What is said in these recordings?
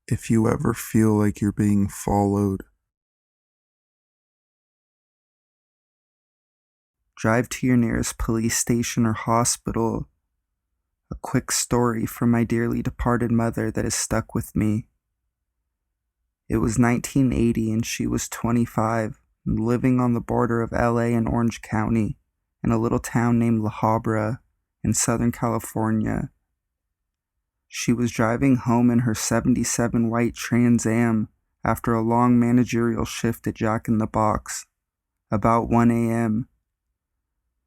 If you ever feel like you're being followed, drive to your nearest police station or hospital. A quick story from my dearly departed mother that has stuck with me. It was 1980 and she was 25, living on the border of LA and Orange County in a little town named La Habra in Southern California. She was driving home in her '77 white Trans Am after a long managerial shift at Jack in the Box, about 1 a.m.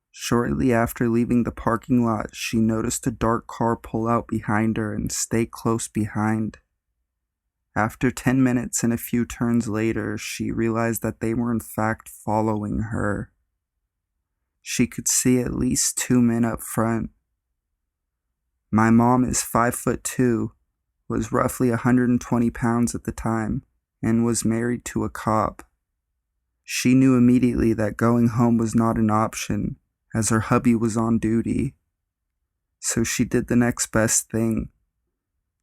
Shortly after leaving the parking lot, she noticed a dark car pull out behind her and stay close behind. After 10 minutes and a few turns later, she realized that they were in fact following her. She could see at least 2 men up front. My mom is 5'2", was roughly 120 pounds at the time, and was married to a cop. She knew immediately that going home was not an option, as her hubby was on duty. So she did the next best thing.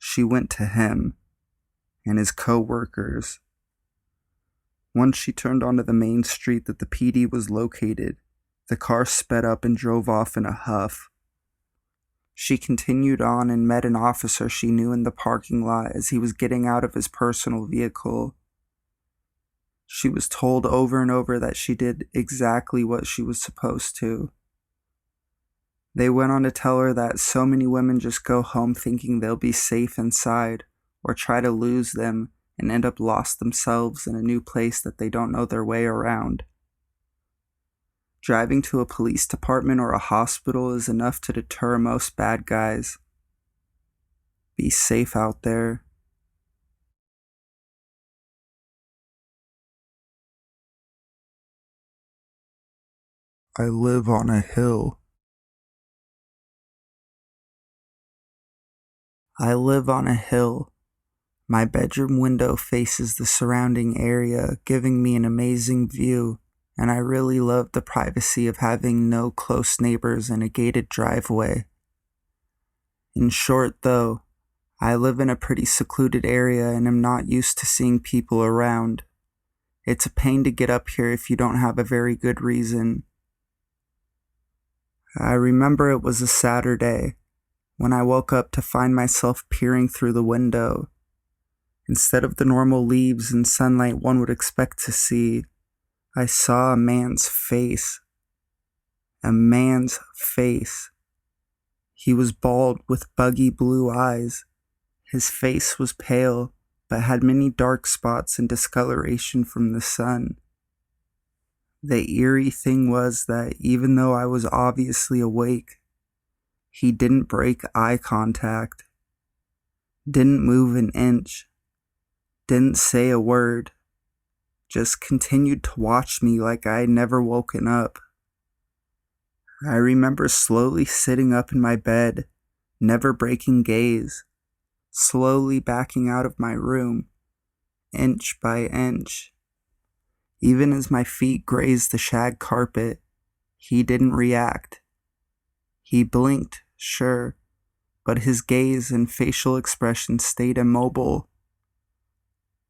She went to him and his co-workers. Once she turned onto the main street that the PD was located, the car sped up and drove off in a huff. She continued on and met an officer she knew in the parking lot as he was getting out of his personal vehicle. She was told over and over that she did exactly what she was supposed to. They went on to tell her that so many women just go home thinking they'll be safe inside, or try to lose them and end up lost themselves in a new place that they don't know their way around. Driving to a police department or a hospital is enough to deter most bad guys. Be safe out there. I live on a hill. I live on a hill. My bedroom window faces the surrounding area, giving me an amazing view, and I really love the privacy of having no close neighbors and a gated driveway. In short, though, I live in a pretty secluded area and am not used to seeing people around. It's a pain to get up here if you don't have a very good reason. I remember it was a Saturday when I woke up to find myself peering through the window. Instead of the normal leaves and sunlight one would expect to see, I saw a man's face. A man's face. He was bald with buggy blue eyes. His face was pale, but had many dark spots and discoloration from the sun. The eerie thing was that even though I was obviously awake, he didn't break eye contact, didn't move an inch, didn't say a word, just continued to watch me like I had never woken up. I remember slowly sitting up in my bed, never breaking gaze, slowly backing out of my room, inch by inch. Even as my feet grazed the shag carpet, he didn't react. He blinked, sure, but his gaze and facial expression stayed immobile.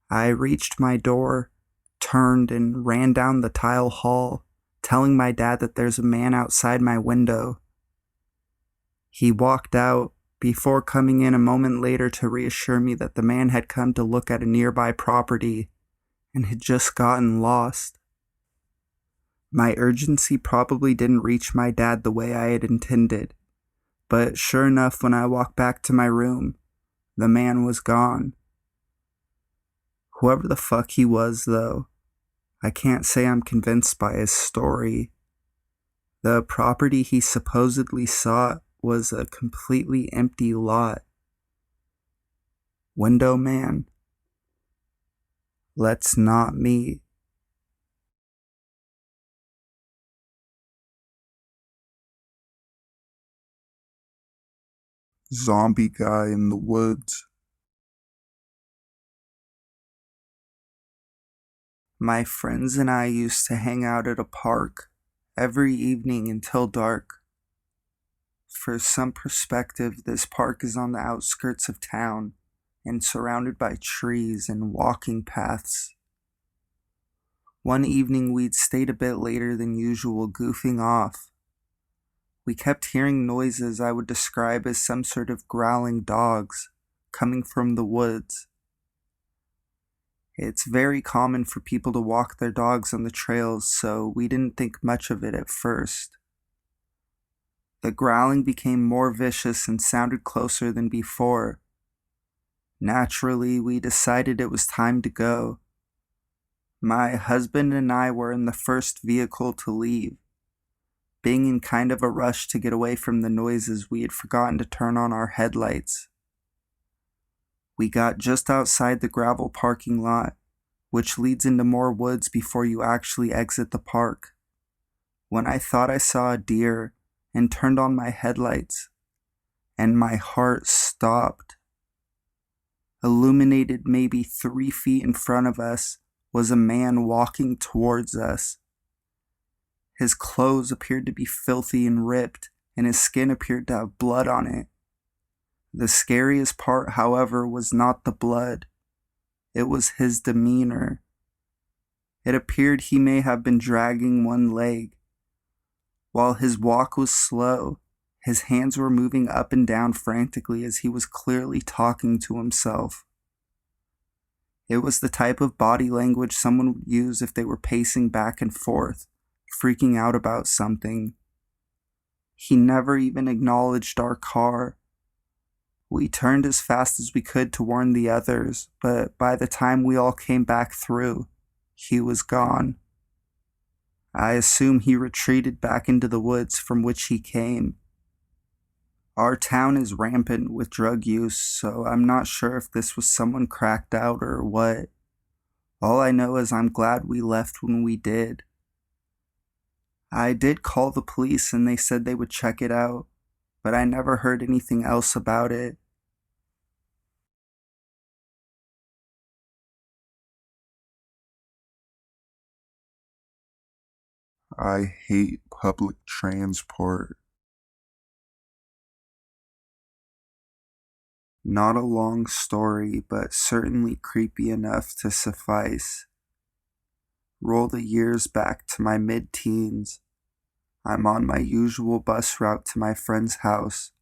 I reached my door, turned, and ran down the tile hall, telling my dad that there's a man outside my window. He walked out before coming in a moment later to reassure me that the man had come to look at a nearby property and had just gotten lost. My urgency probably didn't reach my dad the way I had intended, but sure enough, when I walked back to my room, the man was gone. Whoever the fuck he was, though, I can't say I'm convinced by his story. The property he supposedly sought was a completely empty lot. Window man, let's not meet. Zombie guy in the woods. My friends and I used to hang out at a park every evening until dark. For some perspective, this park is on the outskirts of town and surrounded by trees and walking paths. One evening we'd stayed a bit later than usual, goofing off. We kept hearing noises I would describe as some sort of growling dogs coming from the woods. It's very common for people to walk their dogs on the trails, so we didn't think much of it at first. The growling became more vicious and sounded closer than before. Naturally, we decided it was time to go. My husband and I were in the first vehicle to leave. Being in kind of a rush to get away from the noises, we had forgotten to turn on our headlights. We got just outside the gravel parking lot, which leads into more woods before you actually exit the park, when I thought I saw a deer and turned on my headlights, and my heart stopped. Illuminated maybe 3 feet in front of us was a man walking towards us. His clothes appeared to be filthy and ripped, and his skin appeared to have blood on it. The scariest part, however, was not the blood. It was his demeanor. It appeared he may have been dragging one leg. While his walk was slow, his hands were moving up and down frantically as he was clearly talking to himself. It was the type of body language someone would use if they were pacing back and forth, freaking out about something. He never even acknowledged our car. We turned as fast as we could to warn the others, but by the time we all came back through, he was gone. I assume he retreated back into the woods from which he came. Our town is rampant with drug use, so I'm not sure if this was someone cracked out or what. All I know is I'm glad we left when we did. I did call the police and they said they would check it out, but I never heard anything else about it. I hate public transport. Not a long story, but certainly creepy enough to suffice. Roll the years back to my mid-teens. I'm on my usual bus route to my friend's house,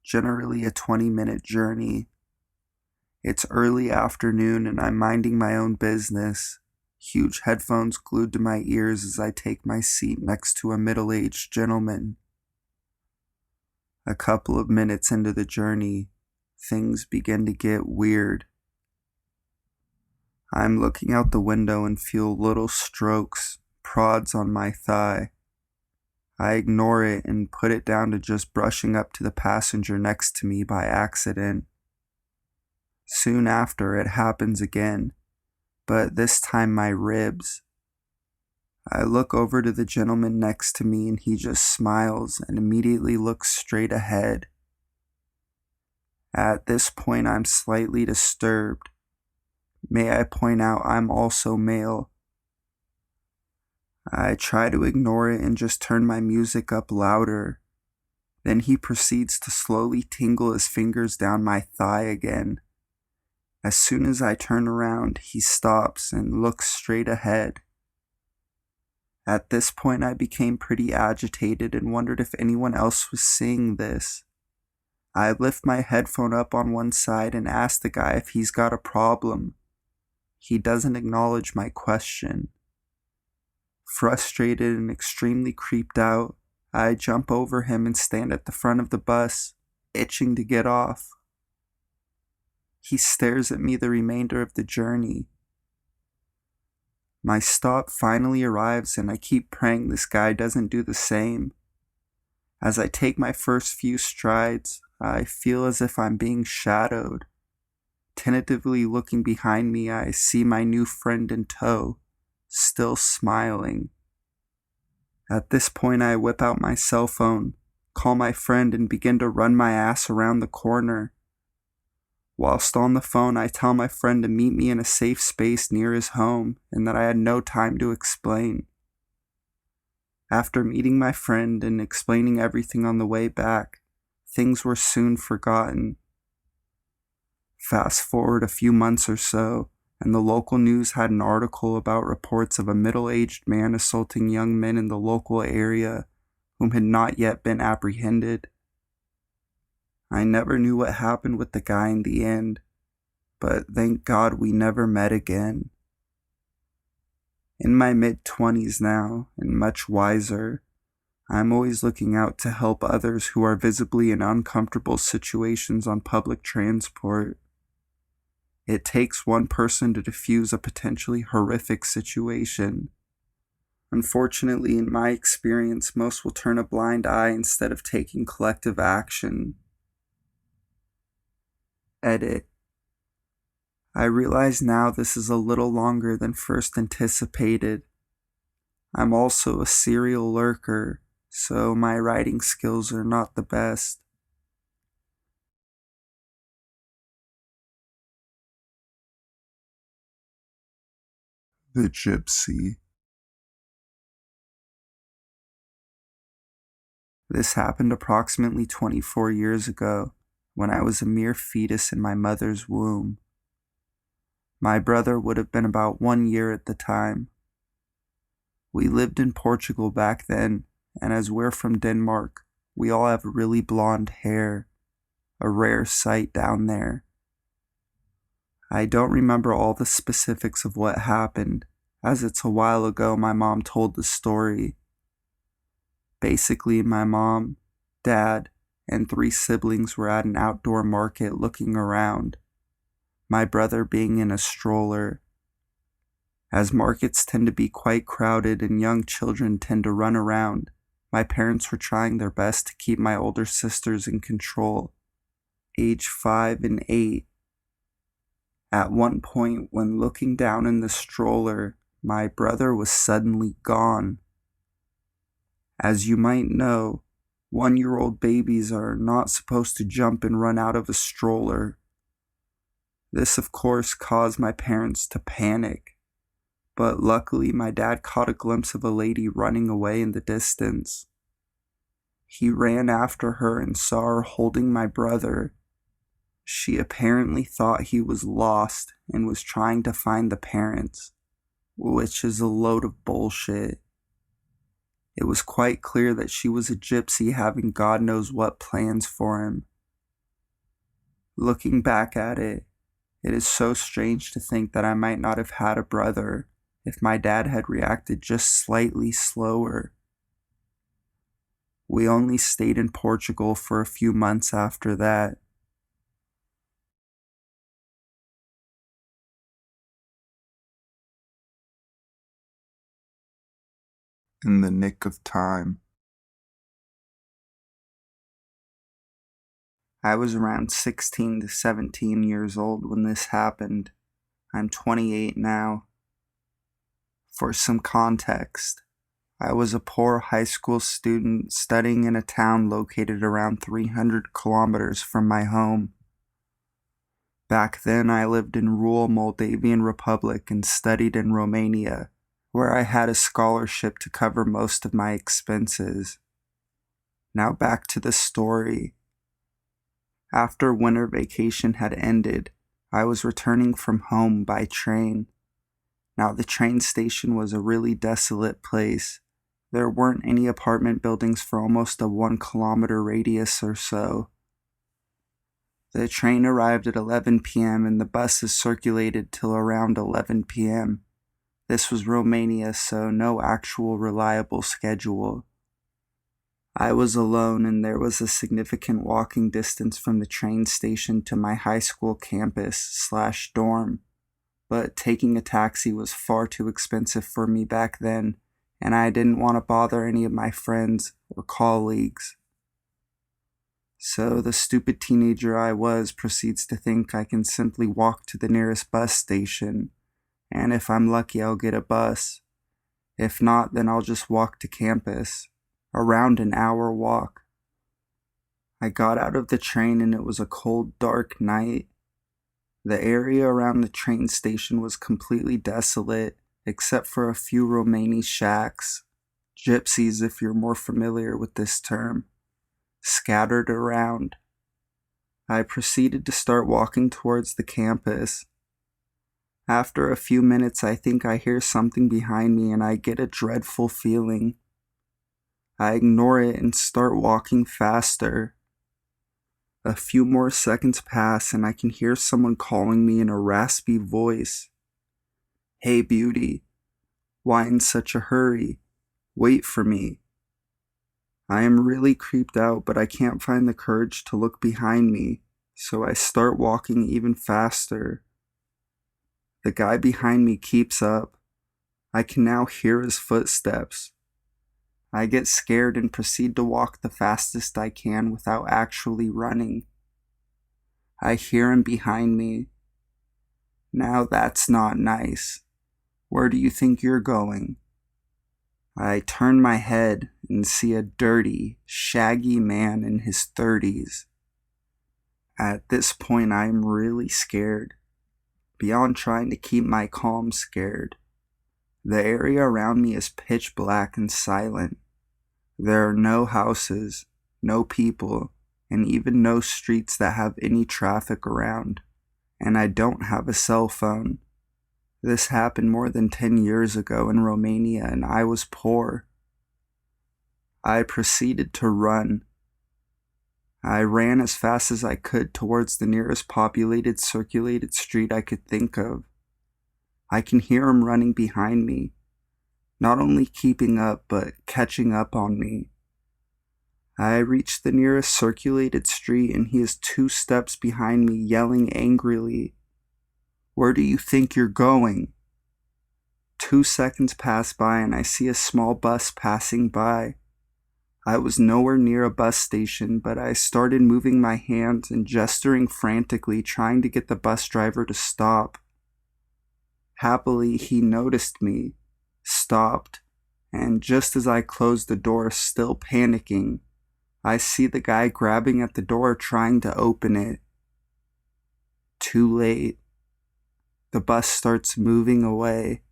generally a 20-minute journey. It's early afternoon and I'm minding my own business, huge headphones glued to my ears as I take my seat next to a middle-aged gentleman. A couple of minutes into the journey, things begin to get weird. I'm looking out the window and feel little strokes, prods on my thigh. I ignore it and put it down to just brushing up to the passenger next to me by accident. Soon after, it happens again, but this time my ribs. I look over to the gentleman next to me and he just smiles and immediately looks straight ahead. At this point, I'm slightly disturbed. May I point out I'm also male. I try to ignore it and just turn my music up louder. Then he proceeds to slowly tingle his fingers down my thigh again. As soon as I turn around, he stops and looks straight ahead. At this point, I became pretty agitated and wondered if anyone else was seeing this. I lift my headphone up on one side and ask the guy if he's got a problem. He doesn't acknowledge my question. Frustrated and extremely creeped out, I jump over him and stand at the front of the bus, itching to get off. He stares at me the remainder of the journey. My stop finally arrives and I keep praying this guy doesn't do the same. As I take my first few strides, I feel as if I'm being shadowed. Tentatively looking behind me, I see my new friend in tow, still smiling. At this point, I whip out my cell phone, call my friend, and begin to run my ass around the corner. Whilst on the phone, I tell my friend to meet me in a safe space near his home and that I had no time to explain. After meeting my friend and explaining everything on the way back, things were soon forgotten. Fast forward a few months or so, and the local news had an article about reports of a middle-aged man assaulting young men in the local area whom had not yet been apprehended. I never knew what happened with the guy in the end, but thank God we never met again. In my mid-20s now, and much wiser, I'm always looking out to help others who are visibly in uncomfortable situations on public transport. It takes one person to defuse a potentially horrific situation. Unfortunately, in my experience, most will turn a blind eye instead of taking collective action. Edit. I realize now this is a little longer than first anticipated. I'm also a serial lurker, so my writing skills are not the best. The Gypsy. This happened approximately 24 years ago, when I was a mere fetus in my mother's womb. My brother would have been about 1 year at the time. We lived in Portugal back then, and as we're from Denmark, we all have really blonde hair, a rare sight down there. I don't remember all the specifics of what happened, as it's a while ago my mom told the story. Basically, my mom, dad, and 3 siblings were at an outdoor market looking around, my brother being in a stroller. As markets tend to be quite crowded and young children tend to run around, my parents were trying their best to keep my older sisters in control, age 5 and 8. At one point, when looking down in the stroller, my brother was suddenly gone. As you might know, 1-year-old babies are not supposed to jump and run out of a stroller. This, of course, caused my parents to panic, but luckily my dad caught a glimpse of a lady running away in the distance. He ran after her and saw her holding my brother. She apparently thought he was lost and was trying to find the parents, which is a load of bullshit. It was quite clear that she was a gypsy having God knows what plans for him. Looking back at it, it is so strange to think that I might not have had a brother if my dad had reacted just slightly slower. We only stayed in Portugal for a few months after that. In the nick of time. I was around 16 to 17 years old when this happened. I'm 28 now. For some context, I was a poor high school student studying in a town located around 300 kilometers from my home. Back then, I lived in rural Moldavian Republic and studied in Romania, where I had a scholarship to cover most of my expenses. Now back to the story. After winter vacation had ended, I was returning from home by train. Now the train station was a really desolate place. There weren't any apartment buildings for almost a 1-kilometer radius or so. The train arrived at 11 p.m. and the buses circulated till around 11 p.m. This was Romania, so no actual reliable schedule. I was alone and there was a significant walking distance from the train station to my high school campus/dorm, but taking a taxi was far too expensive for me back then, and I didn't want to bother any of my friends or colleagues. So the stupid teenager I was proceeds to think I can simply walk to the nearest bus station, and if I'm lucky I'll get a bus. If not, then I'll just walk to campus. Around an hour walk. I got out of the train and it was a cold, dark night. The area around the train station was completely desolate, except for a few Romani shacks, gypsies if you're more familiar with this term, scattered around. I proceeded to start walking towards the campus. After a few minutes, I think I hear something behind me and I get a dreadful feeling. I ignore it and start walking faster. A few more seconds pass and I can hear someone calling me in a raspy voice. "Hey, beauty, why in such a hurry? Wait for me." I am really creeped out, but I can't find the courage to look behind me, so I start walking even faster. The guy behind me keeps up. I can now hear his footsteps. I get scared and proceed to walk the fastest I can without actually running. I hear him behind me. "Now that's not nice. Where do you think you're going?" I turn my head and see a dirty, shaggy man in his 30s. At this point, I am really scared. Beyond trying to keep my calm, scared. The area around me is pitch black and silent. There are no houses, no people, and even no streets that have any traffic around. And I don't have a cell phone. This happened more than 10 years ago in Romania and I was poor. I proceeded to run. I ran as fast as I could towards the nearest populated, circulated street I could think of. I can hear him running behind me, not only keeping up, but catching up on me. I reach the nearest circulated street and he is 2 steps behind me, yelling angrily, "Where do you think you're going?" 2 seconds pass by and I see a small bus passing by. I was nowhere near a bus station, but I started moving my hands and gesturing frantically, trying to get the bus driver to stop. Happily, he noticed me, stopped, and just as I closed the door, still panicking, I see the guy grabbing at the door trying to open it. Too late. The bus starts moving away.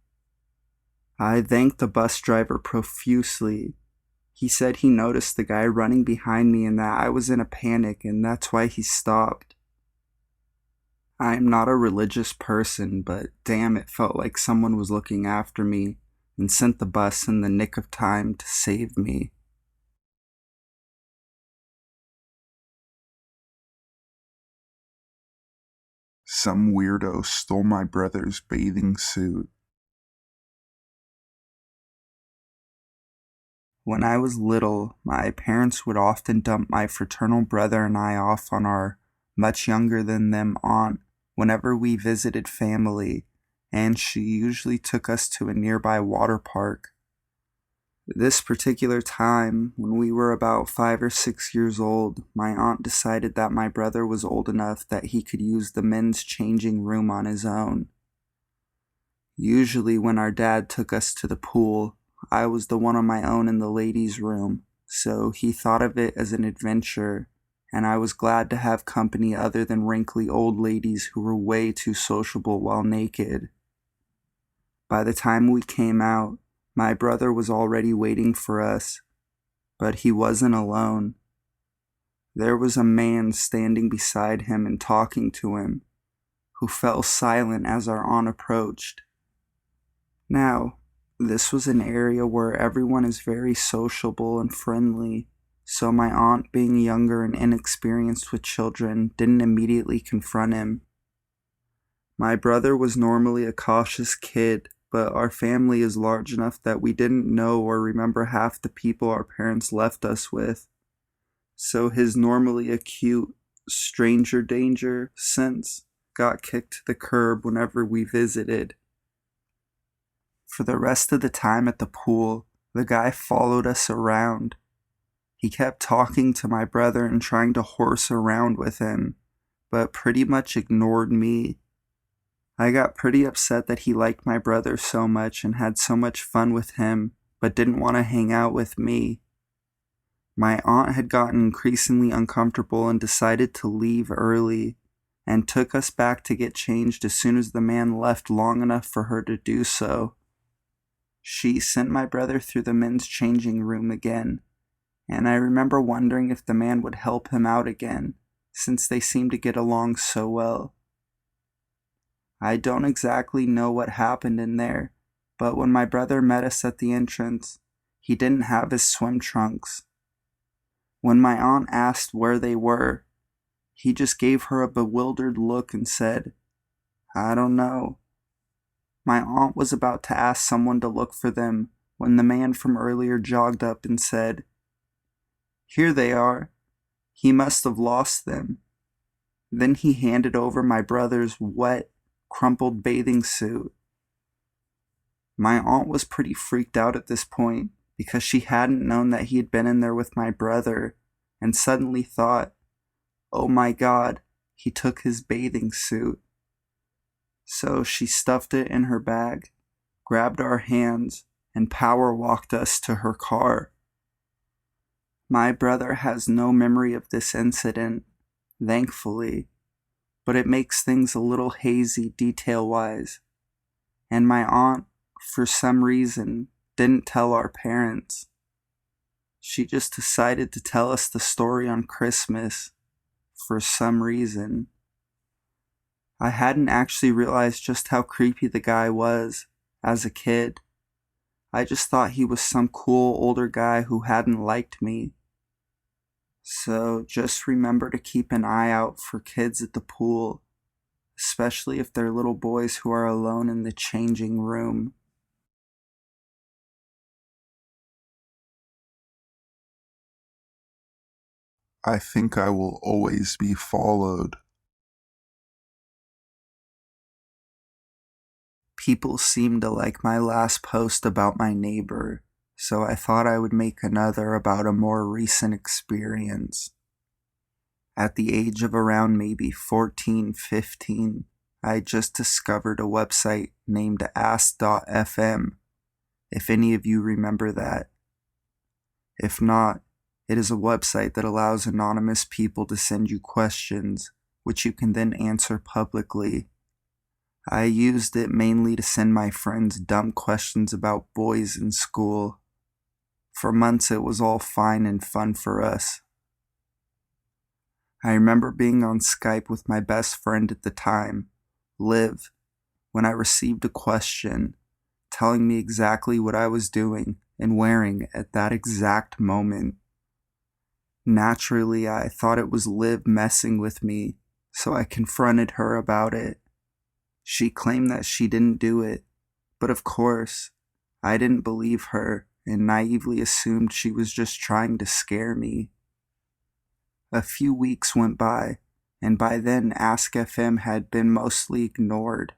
I thanked the bus driver profusely. He said he noticed the guy running behind me and that I was in a panic and that's why he stopped. I am not a religious person, but damn, it felt like someone was looking after me and sent the bus in the nick of time to save me. Some weirdo stole my brother's bathing suit. When I was little, my parents would often dump my fraternal brother and I off on our much younger than them aunt whenever we visited family, and she usually took us to a nearby water park. This particular time, when we were about 5 or 6 years old, my aunt decided that my brother was old enough that he could use the men's changing room on his own. Usually when our dad took us to the pool, I was the one on my own in the ladies' room, so he thought of it as an adventure, and I was glad to have company other than wrinkly old ladies who were way too sociable while naked. By the time we came out, my brother was already waiting for us, but he wasn't alone. There was a man standing beside him and talking to him, who fell silent as our aunt approached. Now, this was an area where everyone is very sociable and friendly, so my aunt, being younger and inexperienced with children, didn't immediately confront him. My brother was normally a cautious kid, but our family is large enough that we didn't know or remember half the people our parents left us with, so his normally acute stranger danger sense got kicked to the curb whenever we visited. For the rest of the time at the pool, the guy followed us around. He kept talking to my brother and trying to horse around with him, but pretty much ignored me. I got pretty upset that he liked my brother so much and had so much fun with him, but didn't want to hang out with me. My aunt had gotten increasingly uncomfortable and decided to leave early, and took us back to get changed as soon as the man left long enough for her to do so. She sent my brother through the men's changing room again, and I remember wondering if the man would help him out again, since they seemed to get along so well. I don't exactly know what happened in there, but when my brother met us at the entrance, he didn't have his swim trunks. When my aunt asked where they were, he just gave her a bewildered look and said, "I don't know." My aunt was about to ask someone to look for them when the man from earlier jogged up and said, "Here they are. He must have lost them." Then he handed over my brother's wet, crumpled bathing suit. My aunt was pretty freaked out at this point because she hadn't known that he had been in there with my brother and suddenly thought, "Oh my God, he took his bathing suit." So she stuffed it in her bag, grabbed our hands, and power walked us to her car. My brother has no memory of this incident, thankfully, but it makes things a little hazy detail-wise. And my aunt, for some reason, didn't tell our parents. She just decided to tell us the story on Christmas, for some reason. I hadn't actually realized just how creepy the guy was as a kid. I just thought he was some cool older guy who hadn't liked me. So just remember to keep an eye out for kids at the pool, especially if they're little boys who are alone in the changing room. I think I will always be followed. People seemed to like my last post about my neighbor, so I thought I would make another about a more recent experience. At the age of around maybe 14, 15, I just discovered a website named ask.fm, if any of you remember that. If not, it is a website that allows anonymous people to send you questions, which you can then answer publicly. I used it mainly to send my friends dumb questions about boys in school. For months it was all fine and fun for us. I remember being on Skype with my best friend at the time, Liv, when I received a question telling me exactly what I was doing and wearing at that exact moment. Naturally, I thought it was Liv messing with me, so I confronted her about it. She claimed that she didn't do it, but of course, I didn't believe her and naively assumed she was just trying to scare me. A few weeks went by, and by then Ask FM had been mostly ignored.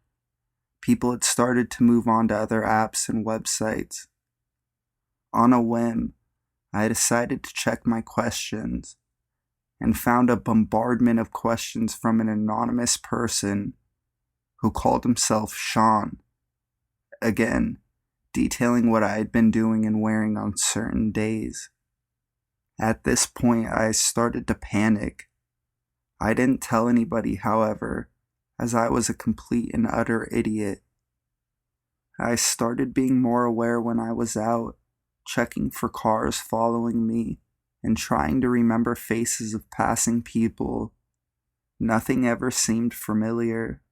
People had started to move on to other apps and websites. On a whim, I decided to check my questions and found a bombardment of questions from an anonymous person who called himself Sean, again, detailing what I had been doing and wearing on certain days. At this point, I started to panic. I didn't tell anybody, however, as I was a complete and utter idiot. I started being more aware when I was out, checking for cars following me, and trying to remember faces of passing people. Nothing ever seemed familiar.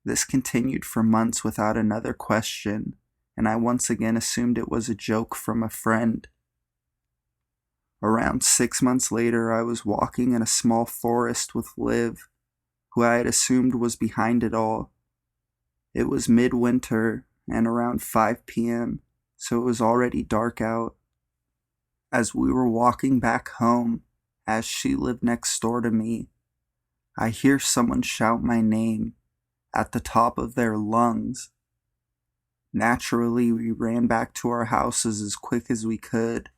This continued for months without another question, and I once again assumed it was a joke from a friend. Around 6 months later, I was walking in a small forest with Liv, who I had assumed was behind it all. It was midwinter and around 5 p.m., so it was already dark out. As we were walking back home, as she lived next door to me, I hear someone shout my name at the top of their lungs. Naturally, we ran back to our houses as quick as we could.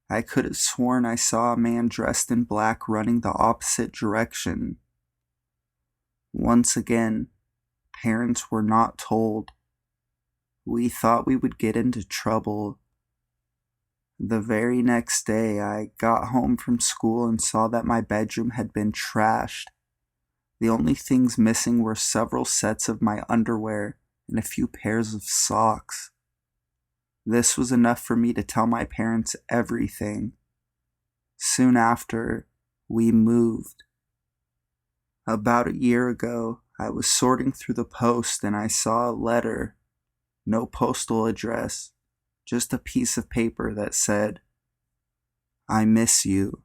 I could have sworn I saw a man dressed in black running the opposite direction. Once again, parents were not told. We thought we would get into trouble. The very next day, I got home from school and saw that my bedroom had been trashed. The only things missing were several sets of my underwear and a few pairs of socks. This was enough for me to tell my parents everything. Soon after, we moved, About a year ago, I was sorting through the post and I saw a letter, no postal address, just a piece of paper that said, "I miss you,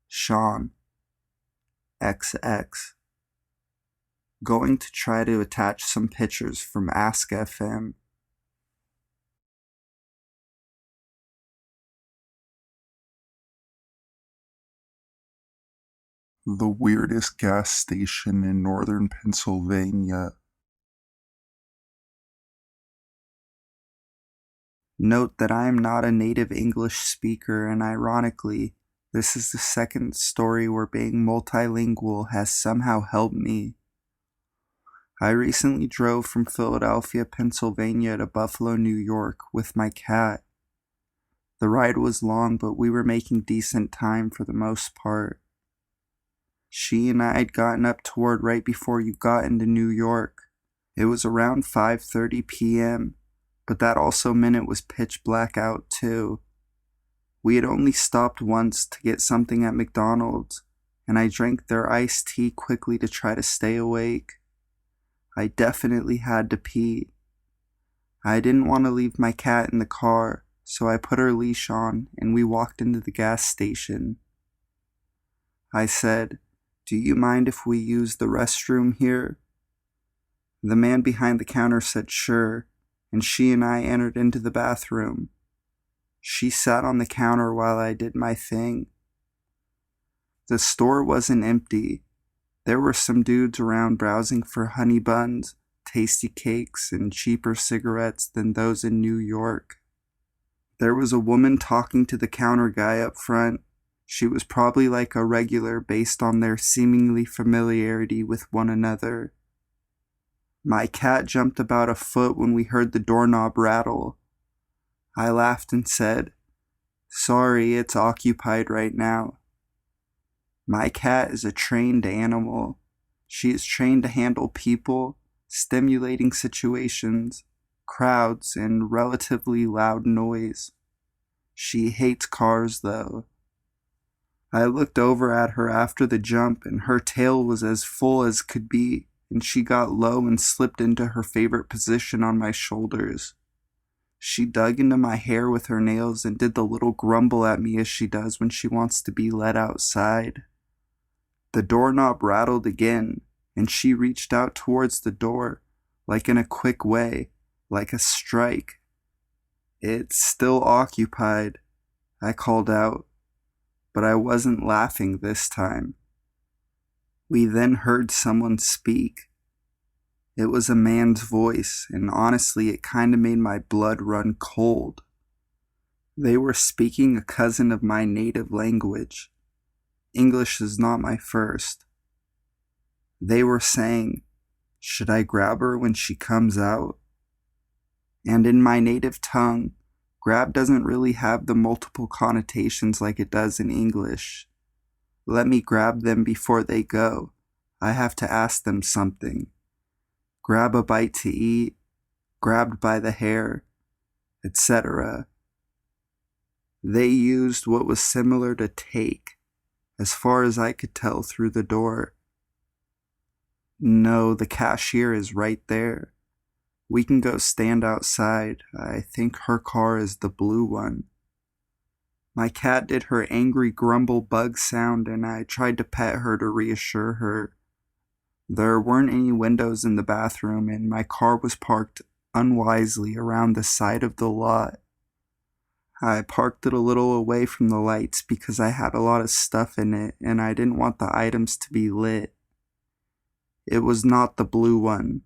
Sean, XX." Going to try to attach some pictures from Ask FM. The weirdest gas station in northern Pennsylvania. Note that I am not a native English speaker, and ironically, this is the second story where being multilingual has somehow helped me. I recently drove from Philadelphia, Pennsylvania to Buffalo, New York with my cat. The ride was long, but we were making decent time for the most part. She and I had gotten up toward right before you got into New York. It was around 5:30 p.m., but that also meant it was pitch black out too. We had only stopped once to get something at McDonald's, and I drank their iced tea quickly to try to stay awake. I definitely had to pee. I didn't want to leave my cat in the car, so I put her leash on and we walked into the gas station. I said, "Do you mind if we use the restroom here?" The man behind the counter said sure, and she and I entered into the bathroom. She sat on the counter while I did my thing. The store wasn't empty. There were some dudes around browsing for honey buns, tasty cakes, and cheaper cigarettes than those in New York. There was a woman talking to the counter guy up front. She was probably like a regular based on their seemingly familiarity with one another. My cat jumped about a foot when we heard the doorknob rattle. I laughed and said, "Sorry, it's occupied right now." My cat is a trained animal. She is trained to handle people, stimulating situations, crowds, and relatively loud noise. She hates cars, though. I looked over at her after the jump, and her tail was as full as could be, and she got low and slipped into her favorite position on my shoulders. She dug into my hair with her nails and did the little grumble at me as she does when she wants to be let outside. The doorknob rattled again, and she reached out towards the door, like in a quick way, like a strike. "It's still occupied," I called out, but I wasn't laughing this time. We then heard someone speak. It was a man's voice, and honestly, it kinda made my blood run cold. They were speaking a cousin of my native language. English is not my first. They were saying, "Should I grab her when she comes out?" And in my native tongue, grab doesn't really have the multiple connotations like it does in English. Let me grab them before they go. I have to ask them something. Grab a bite to eat, grabbed by the hair, etc. They used what was similar to take, as far as I could tell through the door. "No, the cashier is right there. We can go stand outside. I think her car is the blue one." My cat did her angry grumble bug sound, and I tried to pet her to reassure her. There weren't any windows in the bathroom, and my car was parked unwisely around the side of the lot. I parked it a little away from the lights because I had a lot of stuff in it and I didn't want the items to be lit. It was not the blue one.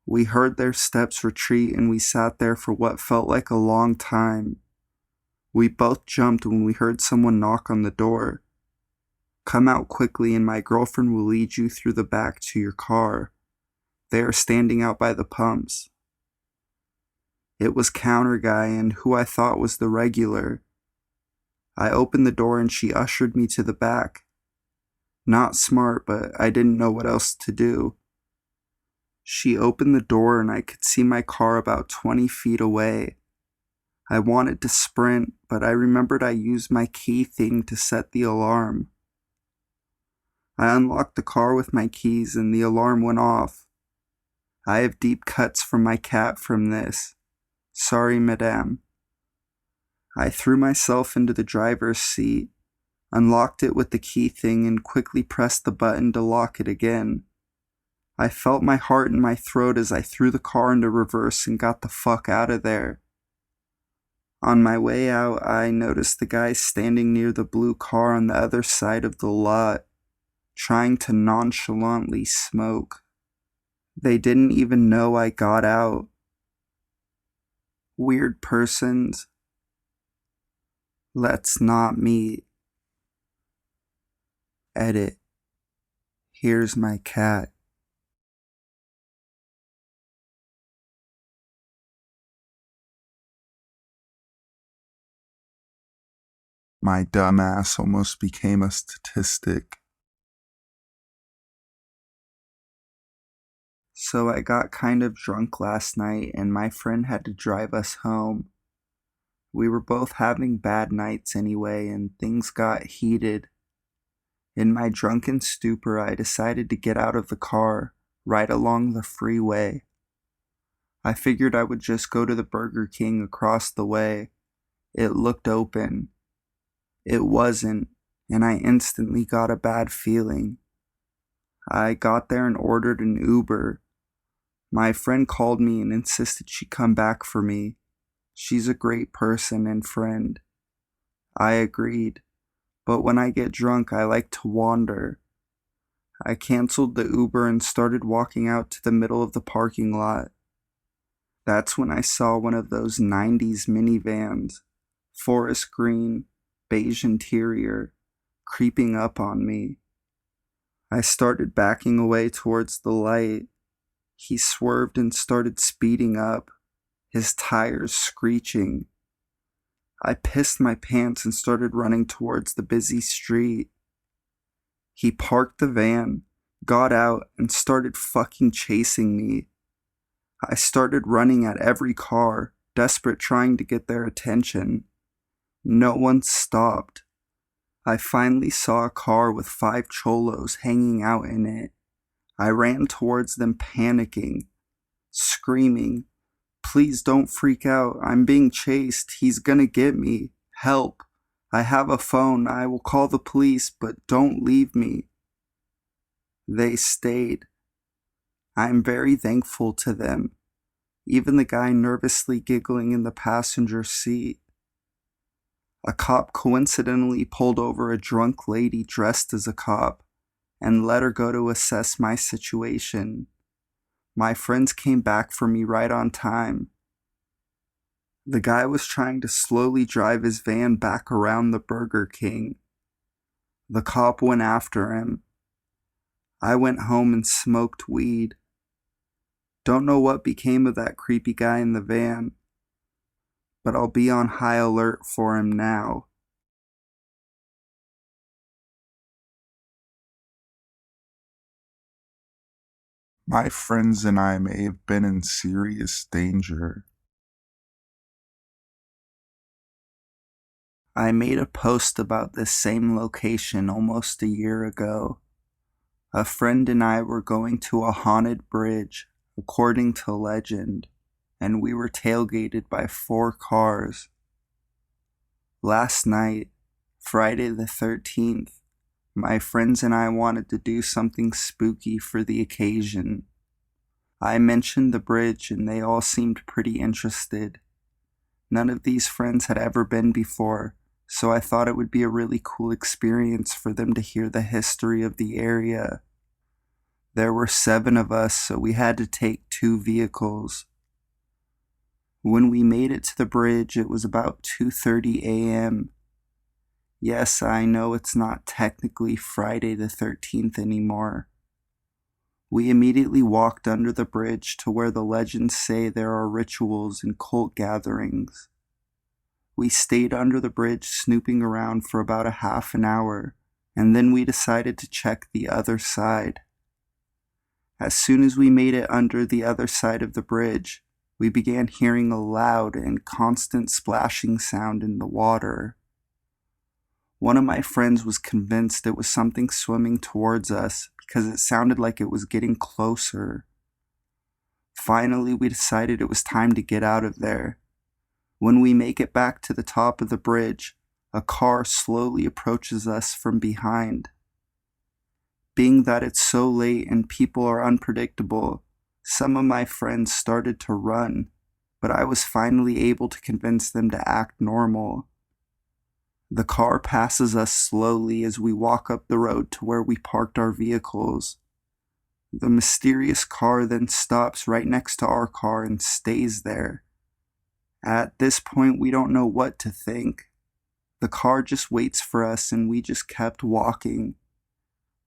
We heard their steps retreat and we sat there for what felt like a long time. We both jumped when we heard someone knock on the door. "Come out quickly and my girlfriend will lead you through the back to your car. They are standing out by the pumps." It was counter guy and who I thought was the regular. I opened the door and she ushered me to the back. Not smart, but I didn't know what else to do. She opened the door and I could see my car about 20 feet away. I wanted to sprint, but I remembered I used my key thing to set the alarm. I unlocked the car with my keys and the alarm went off. I have deep cuts from my cat from this. Sorry, madame. I threw myself into the driver's seat, unlocked it with the key thing, and quickly pressed the button to lock it again. I felt my heart in my throat as I threw the car into reverse and got the fuck out of there. On my way out, I noticed the guy standing near the blue car on the other side of the lot, trying to nonchalantly smoke. They didn't even know I got out. Weird persons. Let's not meet. Edit. Here's my cat. My dumbass almost became a statistic. So I got kind of drunk last night and my friend had to drive us home. We were both having bad nights anyway and things got heated. In my drunken stupor, I decided to get out of the car, right along the freeway. I figured I would just go to the Burger King across the way. It looked open. It wasn't, and I instantly got a bad feeling. I got there and ordered an Uber. My friend called me and insisted she come back for me. She's a great person and friend. I agreed, but when I get drunk, I like to wander. I canceled the Uber and started walking out to the middle of the parking lot. That's when I saw one of those 90s minivans, forest green, beige interior, creeping up on me. I started backing away towards the light. He swerved and started speeding up, his tires screeching. I pissed my pants and started running towards the busy street. He parked the van, got out, and started fucking chasing me. I started running at every car, desperate trying to get their attention. No one stopped. I finally saw a car with 5 cholos hanging out in it. I ran towards them panicking, screaming, "Please don't freak out. I'm being chased. He's gonna get me. Help. I have a phone. I will call the police, but don't leave me." They stayed. I am very thankful to them, even the guy nervously giggling in the passenger seat. A cop coincidentally pulled over a drunk lady dressed as a cop and let her go to assess my situation. My friends came back for me right on time. The guy was trying to slowly drive his van back around the Burger King. The cop went after him. I went home and smoked weed. Don't know what became of that creepy guy in the van, but I'll be on high alert for him now. My friends and I may have been in serious danger. I made a post about this same location almost a year ago. A friend and I were going to a haunted bridge, according to legend, and we were tailgated by 4 cars. Last night, Friday the 13th, my friends and I wanted to do something spooky for the occasion. I mentioned the bridge and they all seemed pretty interested. None of these friends had ever been before, so I thought it would be a really cool experience for them to hear the history of the area. There were 7 of us, so we had to take 2 vehicles. When we made it to the bridge, it was about 2:30 a.m. Yes, I know it's not technically Friday the 13th anymore. We immediately walked under the bridge to where the legends say there are rituals and cult gatherings. We stayed under the bridge snooping around for about a half an hour, and then we decided to check the other side. As soon as we made it under the other side of the bridge, we began hearing a loud and constant splashing sound in the water. One of my friends was convinced it was something swimming towards us because it sounded like it was getting closer. Finally, we decided it was time to get out of there. When we make it back to the top of the bridge, a car slowly approaches us from behind. Being that it's so late and people are unpredictable, some of my friends started to run, but I was finally able to convince them to act normal. The car passes us slowly as we walk up the road to where we parked our vehicles. The mysterious car then stops right next to our car and stays there. At this point, we don't know what to think. The car just waits for us and we just kept walking.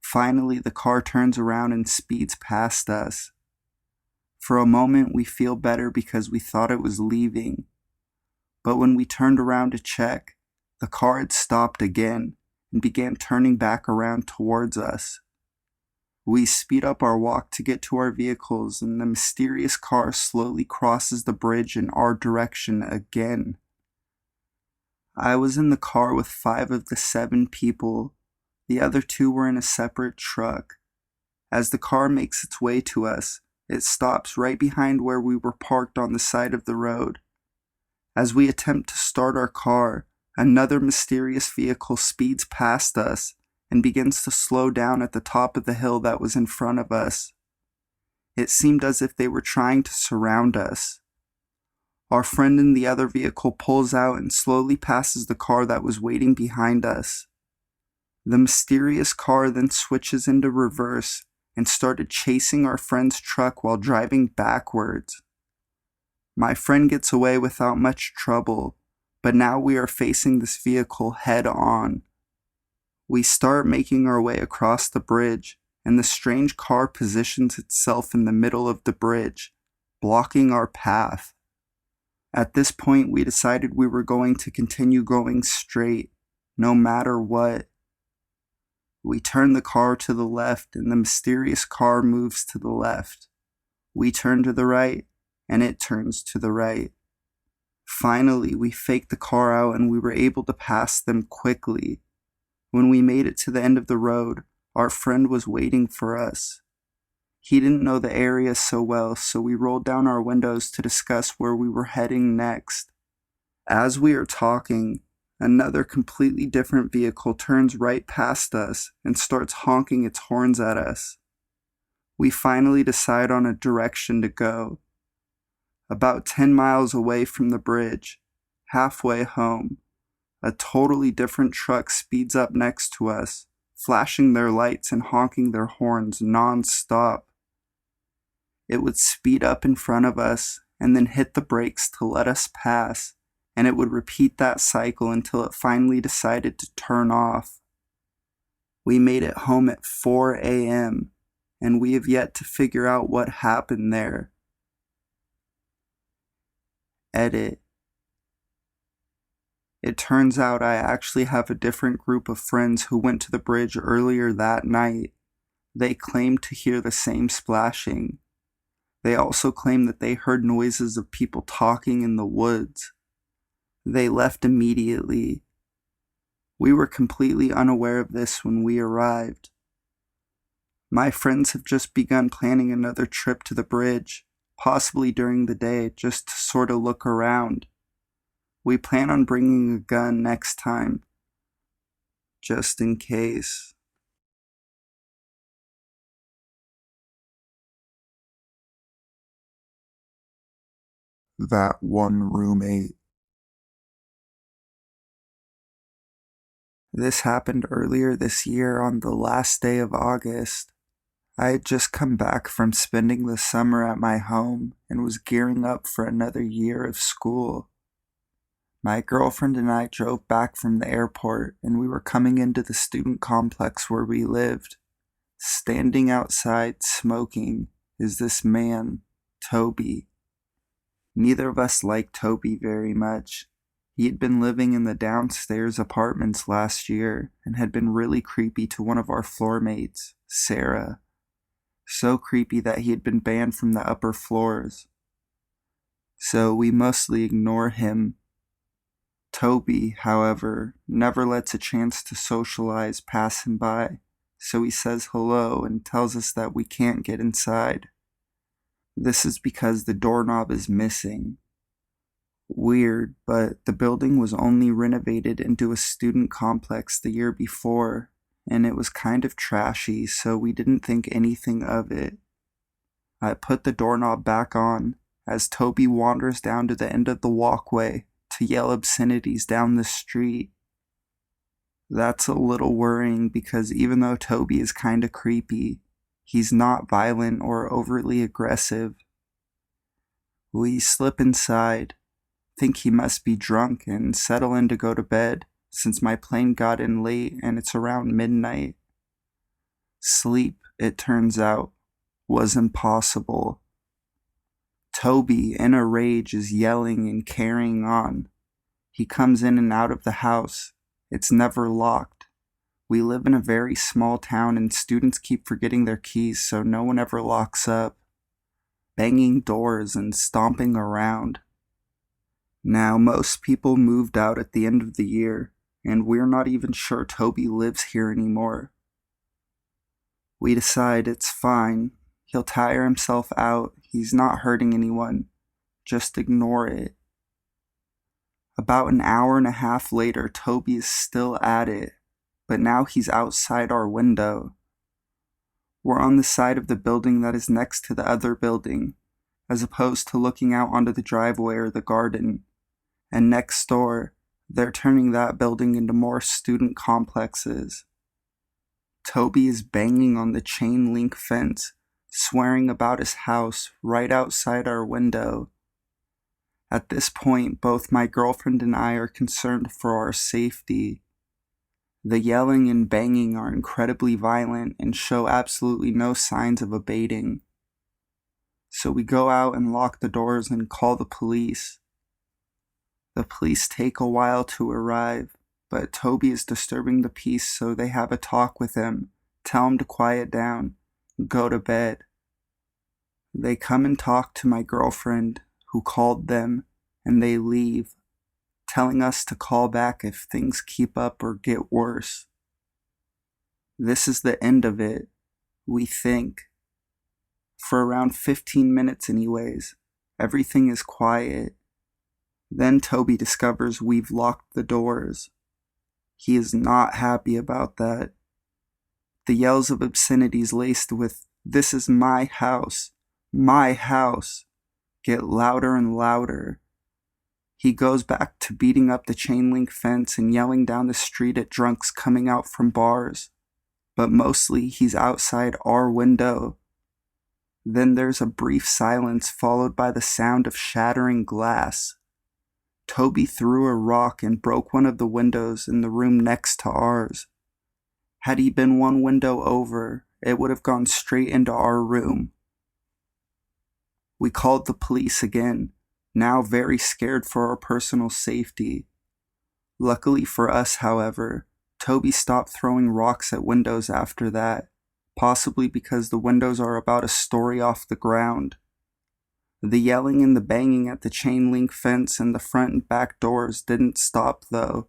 Finally, the car turns around and speeds past us. For a moment, we feel better because we thought it was leaving. But when we turned around to check, the car had stopped again and began turning back around towards us. We speed up our walk to get to our vehicles, and the mysterious car slowly crosses the bridge in our direction again. I was in the car with 5 of the 7 people. The other 2 were in a separate truck. As the car makes its way to us, it stops right behind where we were parked on the side of the road. As we attempt to start our car, another mysterious vehicle speeds past us and begins to slow down at the top of the hill that was in front of us. It seemed as if they were trying to surround us. Our friend in the other vehicle pulls out and slowly passes the car that was waiting behind us. The mysterious car then switches into reverse and started chasing our friend's truck while driving backwards. My friend gets away without much trouble, but now we are facing this vehicle head on. We start making our way across the bridge, and the strange car positions itself in the middle of the bridge, blocking our path. At this point, we decided we were going to continue going straight, no matter what. We turn the car to the left, and the mysterious car moves to the left. We turn to the right, and it turns to the right. Finally, we faked the car out, and we were able to pass them quickly. When we made it to the end of the road, our friend was waiting for us. He didn't know the area so well, so we rolled down our windows to discuss where we were heading next. As we are talking, another completely different vehicle turns right past us and starts honking its horns at us. We finally decide on a direction to go. About 10 miles away from the bridge, halfway home, a totally different truck speeds up next to us, flashing their lights and honking their horns non-stop. It would speed up in front of us and then hit the brakes to let us pass, and it would repeat that cycle until it finally decided to turn off. We made it home at 4 a.m., and we have yet to figure out what happened there. Edit. It turns out I actually have a different group of friends who went to the bridge earlier that night. They claimed to hear the same splashing. They also claimed that they heard noises of people talking in the woods. They left immediately. We were completely unaware of this when we arrived. My friends have just begun planning another trip to the bridge, possibly during the day, just to sort of look around. We plan on bringing a gun next time, just in case. That one roommate. This happened earlier this year on the last day of August. I had just come back from spending the summer at my home and was gearing up for another year of school. My girlfriend and I drove back from the airport, and we were coming into the student complex where we lived. Standing outside smoking is this man, Toby. Neither of us liked Toby very much. He had been living in the downstairs apartments last year and had been really creepy to one of our floor mates, Sarah. So creepy that he had been banned from the upper floors. So we mostly ignore him. Toby, however, never lets a chance to socialize pass him by, so he says hello and tells us that we can't get inside. This is because the doorknob is missing. Weird, but the building was only renovated into a student complex the year before, and it was kind of trashy, so we didn't think anything of it. I put the doorknob back on as Toby wanders down to the end of the walkway to yell obscenities down the street. That's a little worrying because even though Toby is kinda creepy, he's not violent or overtly aggressive. We slip inside, think he must be drunk, and settle in to go to bed since my plane got in late and it's around midnight. Sleep, it turns out, was impossible. Toby, in a rage, is yelling and carrying on. He comes in and out of the house. It's never locked. We live in a very small town and students keep forgetting their keys, so no one ever locks up. Banging doors and stomping around. Now, most people moved out at the end of the year, and we're not even sure Toby lives here anymore. We decide it's fine. He'll tire himself out. He's not hurting anyone. Just ignore it. About an hour and a half later, Toby is still at it, but now he's outside our window. We're on the side of the building that is next to the other building, as opposed to looking out onto the driveway or the garden. And next door, they're turning that building into more student complexes. Toby is banging on the chain link fence, swearing about his house right outside our window. At this point, both my girlfriend and I are concerned for our safety. The yelling and banging are incredibly violent and show absolutely no signs of abating. So we go out and lock the doors and call the police. The police take a while to arrive, but Toby is disturbing the peace, so they have a talk with him, tell him to quiet down, and go to bed. They come and talk to my girlfriend, who called them, and they leave, telling us to call back if things keep up or get worse. This is the end of it, we think. For around 15 minutes anyways, everything is quiet. Then Toby discovers we've locked the doors. He is not happy about that. The yells of obscenities laced with, "This is my house, get louder and louder. He goes back to beating up the chain link fence and yelling down the street at drunks coming out from bars. But mostly he's outside our window. Then there's a brief silence followed by the sound of shattering glass. Toby threw a rock and broke one of the windows in the room next to ours. Had he been one window over, it would have gone straight into our room. We called the police again, now very scared for our personal safety. Luckily for us, however, Toby stopped throwing rocks at windows after that, possibly because the windows are about a story off the ground. The yelling and the banging at the chain link fence and the front and back doors didn't stop though.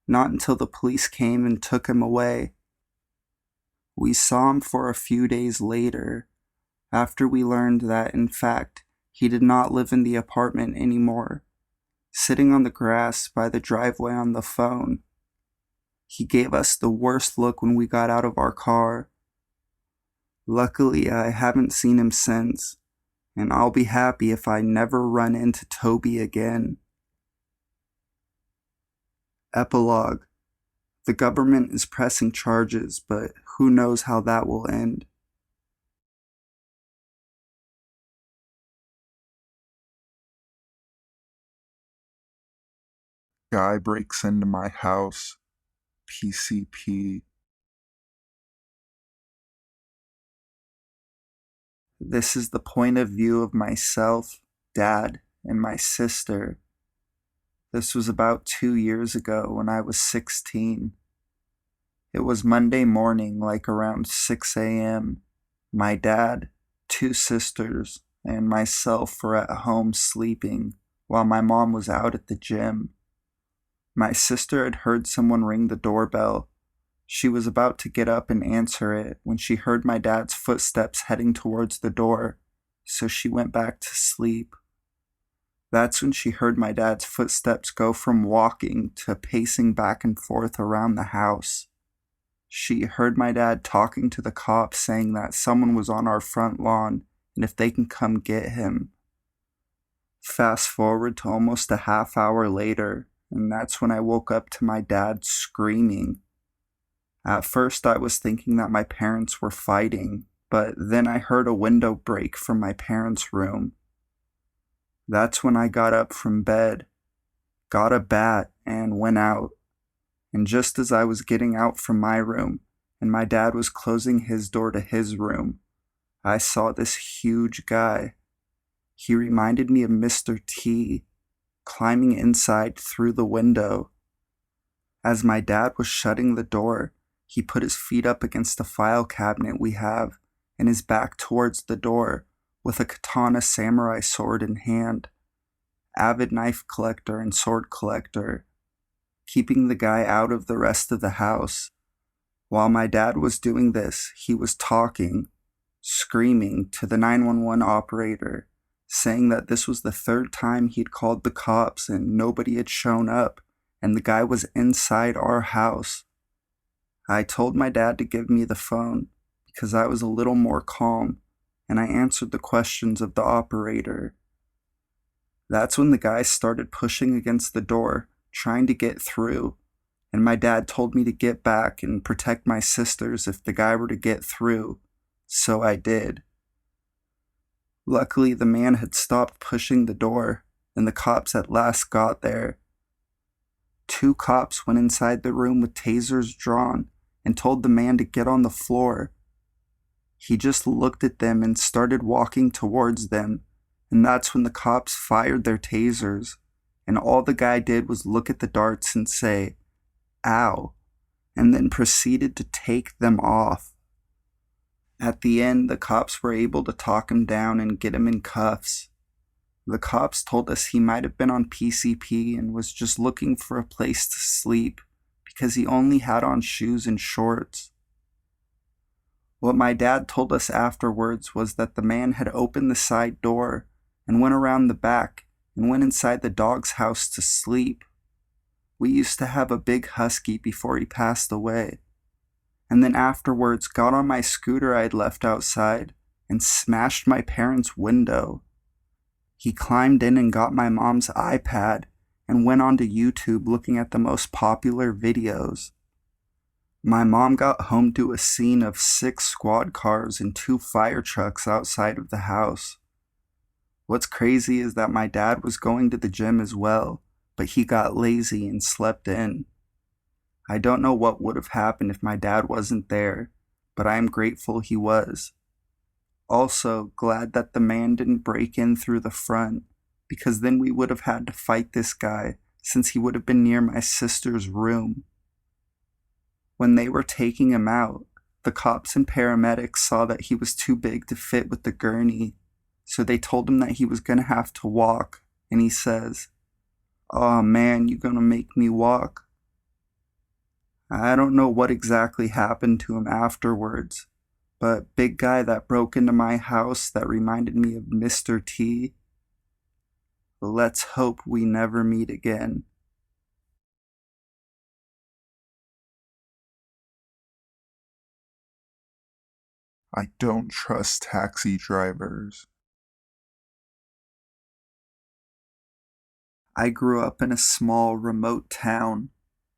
Not until the police came and took him away. We saw him for a few days later, after we learned that, in fact, he did not live in the apartment anymore, sitting on the grass by the driveway on the phone. He gave us the worst look when we got out of our car. Luckily, I haven't seen him since, and I'll be happy if I never run into Toby again. Epilogue. The government is pressing charges, but who knows how that will end. Guy breaks into my house. PCP. This is the point of view of myself, Dad, and my sister. This was about 2 years ago when I was 16. It was Monday morning, like around 6 a.m. My dad, 2 sisters, and myself were at home sleeping while my mom was out at the gym. My sister had heard someone ring the doorbell. She was about to get up and answer it when she heard my dad's footsteps heading towards the door, so she went back to sleep. That's when she heard my dad's footsteps go from walking to pacing back and forth around the house. She heard my dad talking to the cops saying that someone was on our front lawn and if they can come get him. Fast forward to almost a half hour later, and that's when I woke up to my dad screaming. At first I was thinking that my parents were fighting, but then I heard a window break from my parents' room. That's when I got up from bed, got a bat, and went out. And just as I was getting out from my room, and my dad was closing his door to his room, I saw this huge guy. He reminded me of Mr. T, climbing inside through the window. As my dad was shutting the door, he put his feet up against the file cabinet we have, and his back towards the door, with a katana samurai sword in hand. Avid knife collector and sword collector, keeping the guy out of the rest of the house. While my dad was doing this, he was talking, screaming to the 911 operator, saying that this was the third time he'd called the cops and nobody had shown up, and the guy was inside our house. I told my dad to give me the phone because I was a little more calm, and I answered the questions of the operator. That's when the guy started pushing against the door, trying to get through, and my dad told me to get back and protect my sisters if the guy were to get through, so I did. Luckily, the man had stopped pushing the door, and the cops at last got there. 2 cops went inside the room with tasers drawn and told the man to get on the floor. He just looked at them and started walking towards them, and that's when the cops fired their tasers, and all the guy did was look at the darts and say, "Ow," and then proceeded to take them off. At the end, the cops were able to talk him down and get him in cuffs. The cops told us he might have been on PCP and was just looking for a place to sleep because he only had on shoes and shorts. What my dad told us afterwards was that the man had opened the side door and went around the back and went inside the dog's house to sleep. We used to have a big husky before he passed away, and then afterwards got on my scooter I'd left outside and smashed my parents' window. He climbed in and got my mom's iPad and went onto YouTube looking at the most popular videos. My mom got home to a scene of 6 squad cars and 2 fire trucks outside of the house. What's crazy is that my dad was going to the gym as well, but he got lazy and slept in. I don't know what would have happened if my dad wasn't there, but I am grateful he was. Also, glad that the man didn't break in through the front, because then we would have had to fight this guy, since he would have been near my sister's room. When they were taking him out, the cops and paramedics saw that he was too big to fit with the gurney, so they told him that he was going to have to walk, and he says, "Aw man, you gonna make me walk?" I don't know what exactly happened to him afterwards, but big guy that broke into my house that reminded me of Mr. T. Let's hope we never meet again. I don't trust taxi drivers. I grew up in a small, remote town.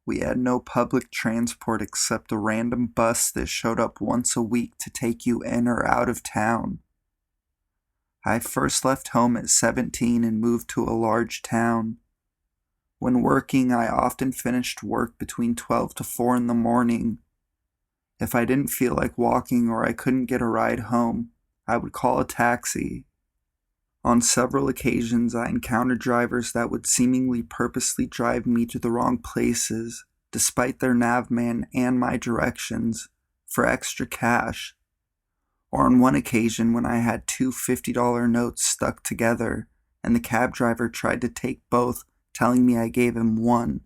We had no public transport except a random bus that showed up once a week to take you in or out of town. I first left home at 17 and moved to a large town. When working, I often finished work between 12 to 4 in the morning. If I didn't feel like walking or I couldn't get a ride home, I would call a taxi. On several occasions, I encountered drivers that would seemingly purposely drive me to the wrong places, despite their navman and my directions, for extra cash. Or on one occasion when I had 2 $50 notes stuck together, and the cab driver tried to take both, telling me I gave him one,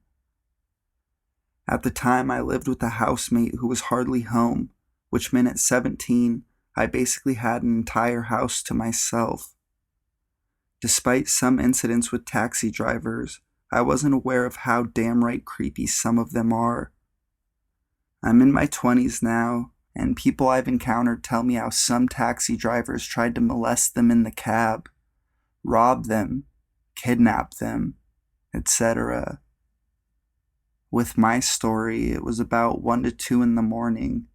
At the time, I lived with a housemate who was hardly home, which meant at 17, I basically had an entire house to myself. Despite some incidents with taxi drivers, I wasn't aware of how damn right creepy some of them are. I'm in my 20s now, and people I've encountered tell me how some taxi drivers tried to molest them in the cab, rob them, kidnap them, etc. With my story, it was about 1 to 2 in the morning.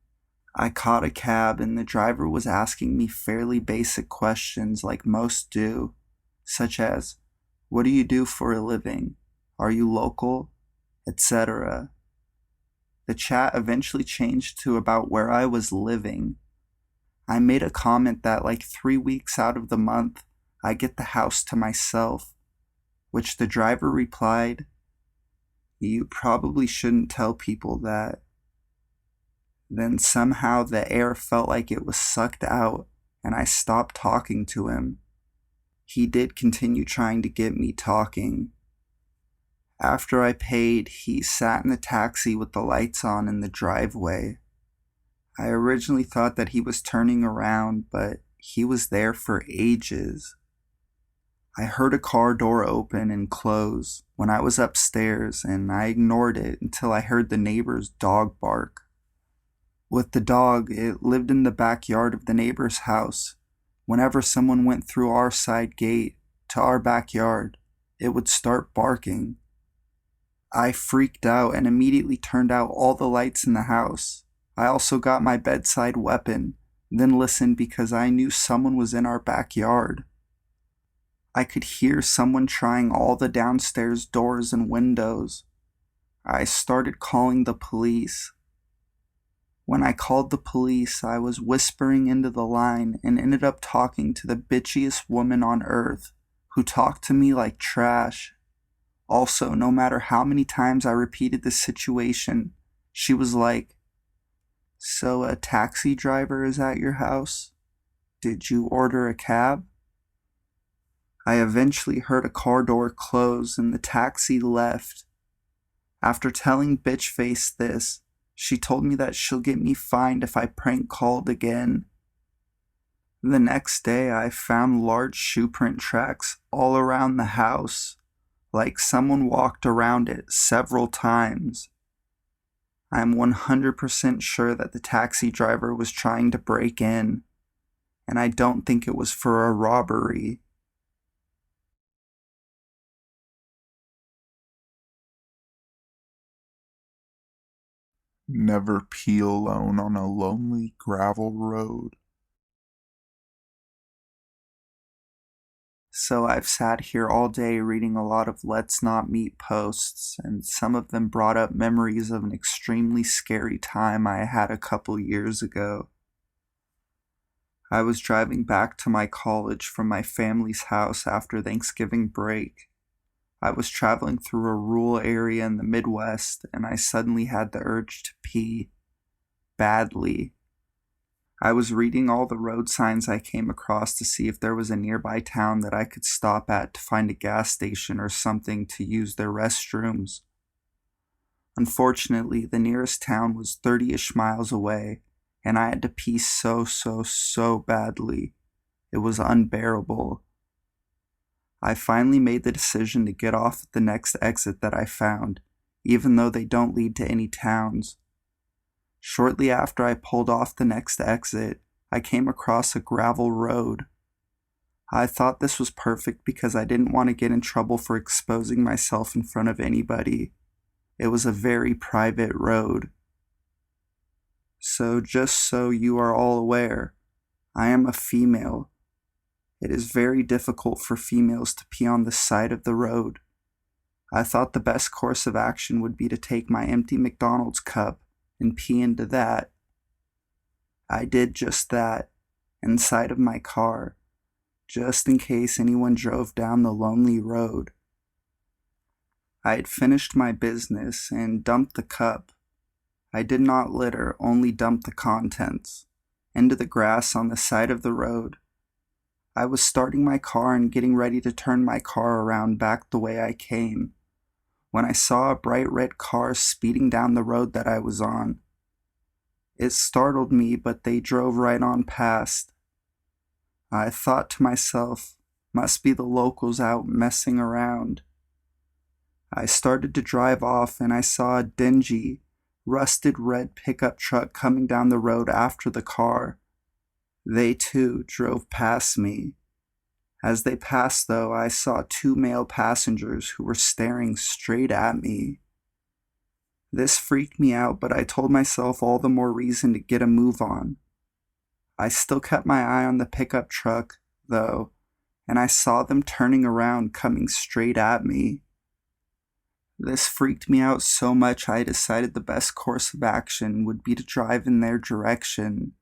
I caught a cab and the driver was asking me fairly basic questions like most do, such as, "What do you do for a living? Are you local?" etc. The chat eventually changed to about where I was living. I made a comment that like 3 weeks out of the month, I get the house to myself, which the driver replied, "You probably shouldn't tell people that." Then somehow the air felt like it was sucked out, and I stopped talking to him. He did continue trying to get me talking. After I paid, he sat in the taxi with the lights on in the driveway. I originally thought that he was turning around, but he was there for ages. I heard a car door open and close when I was upstairs, and I ignored it until I heard the neighbor's dog bark. With the dog, it lived in the backyard of the neighbor's house. Whenever someone went through our side gate to our backyard, it would start barking. I freaked out and immediately turned out all the lights in the house. I also got my bedside weapon, then listened because I knew someone was in our backyard. I could hear someone trying all the downstairs doors and windows. I started calling the police. When I called the police, I was whispering into the line and ended up talking to the bitchiest woman on earth, who talked to me like trash. Also, no matter how many times I repeated the situation, she was like, "So a taxi driver is at your house? Did you order a cab?" I eventually heard a car door close and the taxi left. After telling Bitchface this, she told me that she'll get me fined if I prank called again. The next day, I found large shoe print tracks all around the house, like someone walked around it several times. I'm 100% sure that the taxi driver was trying to break in, and I don't think it was for a robbery. Never pee alone on a lonely gravel road. So I've sat here all day reading a lot of Let's Not Meet posts, and some of them brought up memories of an extremely scary time I had a couple years ago. I was driving back to my college from my family's house after Thanksgiving break. I was traveling through a rural area in the Midwest, and I suddenly had the urge to pee. Badly. I was reading all the road signs I came across to see if there was a nearby town that I could stop at to find a gas station or something to use their restrooms. Unfortunately, the nearest town was 30-ish miles away, and I had to pee so badly. It was unbearable. I finally made the decision to get off at the next exit that I found, even though they don't lead to any towns. Shortly after I pulled off the next exit, I came across a gravel road. I thought this was perfect because I didn't want to get in trouble for exposing myself in front of anybody. It was a very private road. So just so you are all aware, I am a female. It is very difficult for females to pee on the side of the road. I thought the best course of action would be to take my empty McDonald's cup and pee into that. I did just that, inside of my car, just in case anyone drove down the lonely road. I had finished my business and dumped the cup. I did not litter, only dumped the contents, into the grass on the side of the road. I was starting my car and getting ready to turn my car around back the way I came, when I saw a bright red car speeding down the road that I was on. It startled me, but they drove right on past. I thought to myself, must be the locals out messing around. I started to drive off and I saw a dingy, rusted red pickup truck coming down the road after the car. They too drove past me. As they passed, though, I saw two male passengers who were staring straight at me. This freaked me out, but I told myself all the more reason to get a move on. I still kept my eye on the pickup truck, though, and I saw them turning around, coming straight at me. This freaked me out so much I decided the best course of action would be to drive in their direction,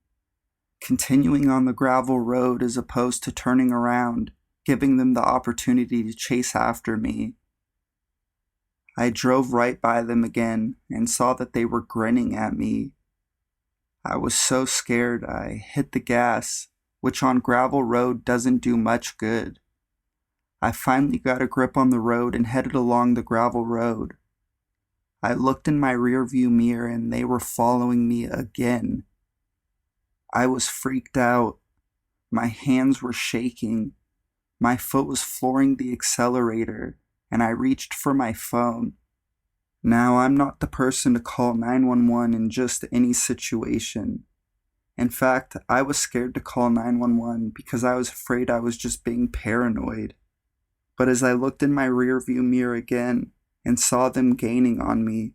continuing on the gravel road as opposed to turning around, giving them the opportunity to chase after me. I drove right by them again and saw that they were grinning at me. I was so scared I hit the gas, which on gravel road doesn't do much good. I finally got a grip on the road and headed along the gravel road. I looked in my rearview mirror and they were following me again. I was freaked out. My hands were shaking. My foot was flooring the accelerator, and I reached for my phone. Now, I'm not the person to call 911 in just any situation. In fact, I was scared to call 911 because I was afraid I was just being paranoid. But as I looked in my rearview mirror again and saw them gaining on me,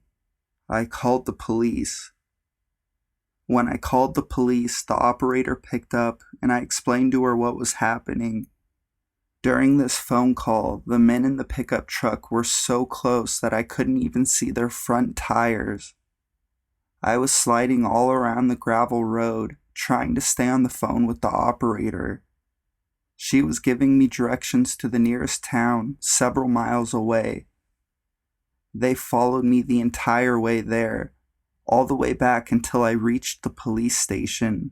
I called the police. When I called the police, the operator picked up and I explained to her what was happening. During this phone call, the men in the pickup truck were so close that I couldn't even see their front tires. I was sliding all around the gravel road, trying to stay on the phone with the operator. She was giving me directions to the nearest town, several miles away. They followed me the entire way there, all the way back until I reached the police station.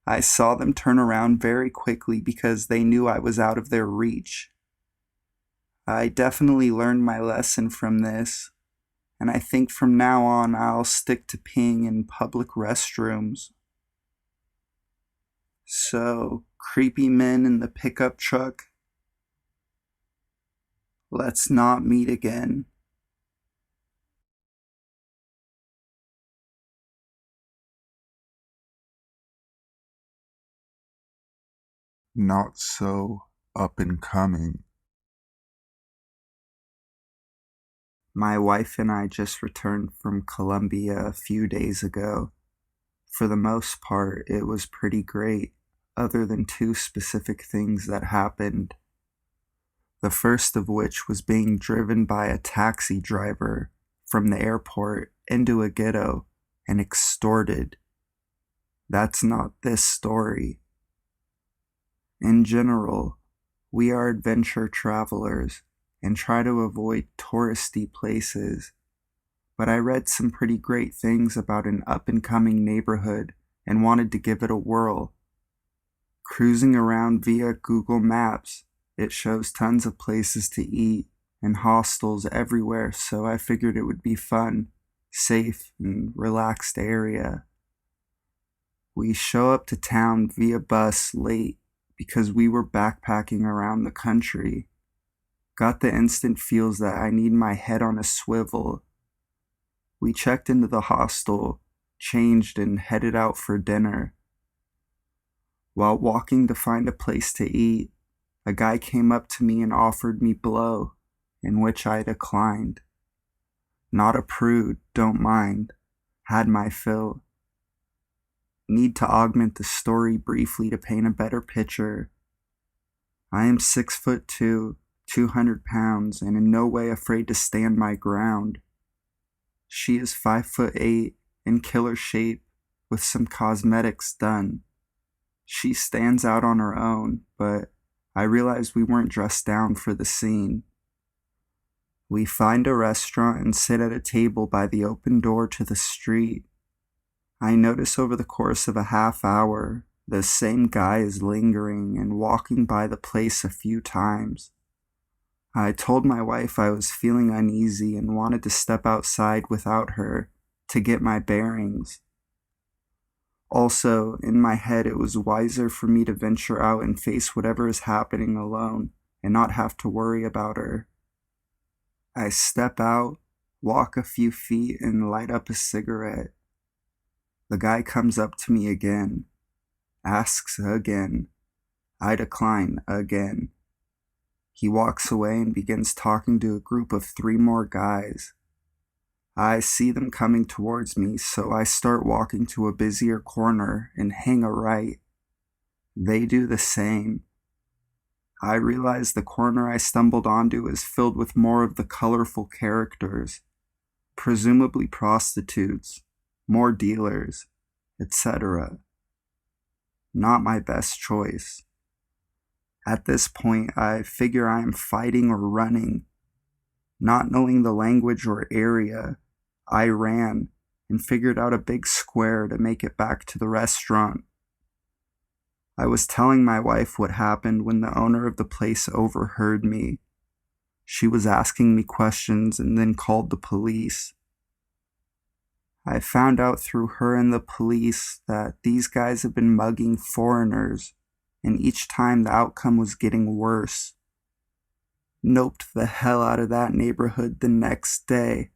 I saw them turn around very quickly because they knew I was out of their reach. I definitely learned my lesson from this, and I think from now on I'll stick to peeing in public restrooms. So, creepy men in the pickup truck, let's not meet again. Not so up and coming. My wife and I just returned from Colombia a few days ago. For the most part, it was pretty great, other than two specific things that happened. The first of which was being driven by a taxi driver from the airport into a ghetto and extorted. That's not this story. In general, we are adventure travelers and try to avoid touristy places, but I read some pretty great things about an up-and-coming neighborhood and wanted to give it a whirl. Cruising around via Google Maps, it shows tons of places to eat and hostels everywhere, so I figured it would be fun, safe, and relaxed area. We show up to town via bus late because we were backpacking around the country. Got the instant feels that I need my head on a swivel. We checked into the hostel, changed, and headed out for dinner. While walking to find a place to eat, a guy came up to me and offered me blow, in which I declined. Not a prude, don't mind. Had my fill. Need to augment the story briefly to paint a better picture. I am 6'2", 200 pounds, and in no way afraid to stand my ground. She is 5'8", in killer shape, with some cosmetics done. She stands out on her own, but I realized we weren't dressed down for the scene. We find a restaurant and sit at a table by the open door to the street. I notice over the course of a half hour, the same guy is lingering and walking by the place a few times. I told my wife I was feeling uneasy and wanted to step outside without her to get my bearings. Also, in my head, it was wiser for me to venture out and face whatever is happening alone and not have to worry about her. I step out, walk a few feet, and light up a cigarette. The guy comes up to me again, asks again. I decline again. He walks away and begins talking to a group of 3 more guys. I see them coming towards me, so I start walking to a busier corner and hang a right. They do the same. I realize the corner I stumbled onto is filled with more of the colorful characters, presumably prostitutes, more dealers, etc. Not my best choice. At this point, I figure I am fighting or running. Not knowing the language or area, I ran and figured out a big square to make it back to the restaurant. I was telling my wife what happened when the owner of the place overheard me. She was asking me questions and then called the police. I found out through her and the police that these guys have been mugging foreigners, and each time the outcome was getting worse. Noped the hell out of that neighborhood the next day.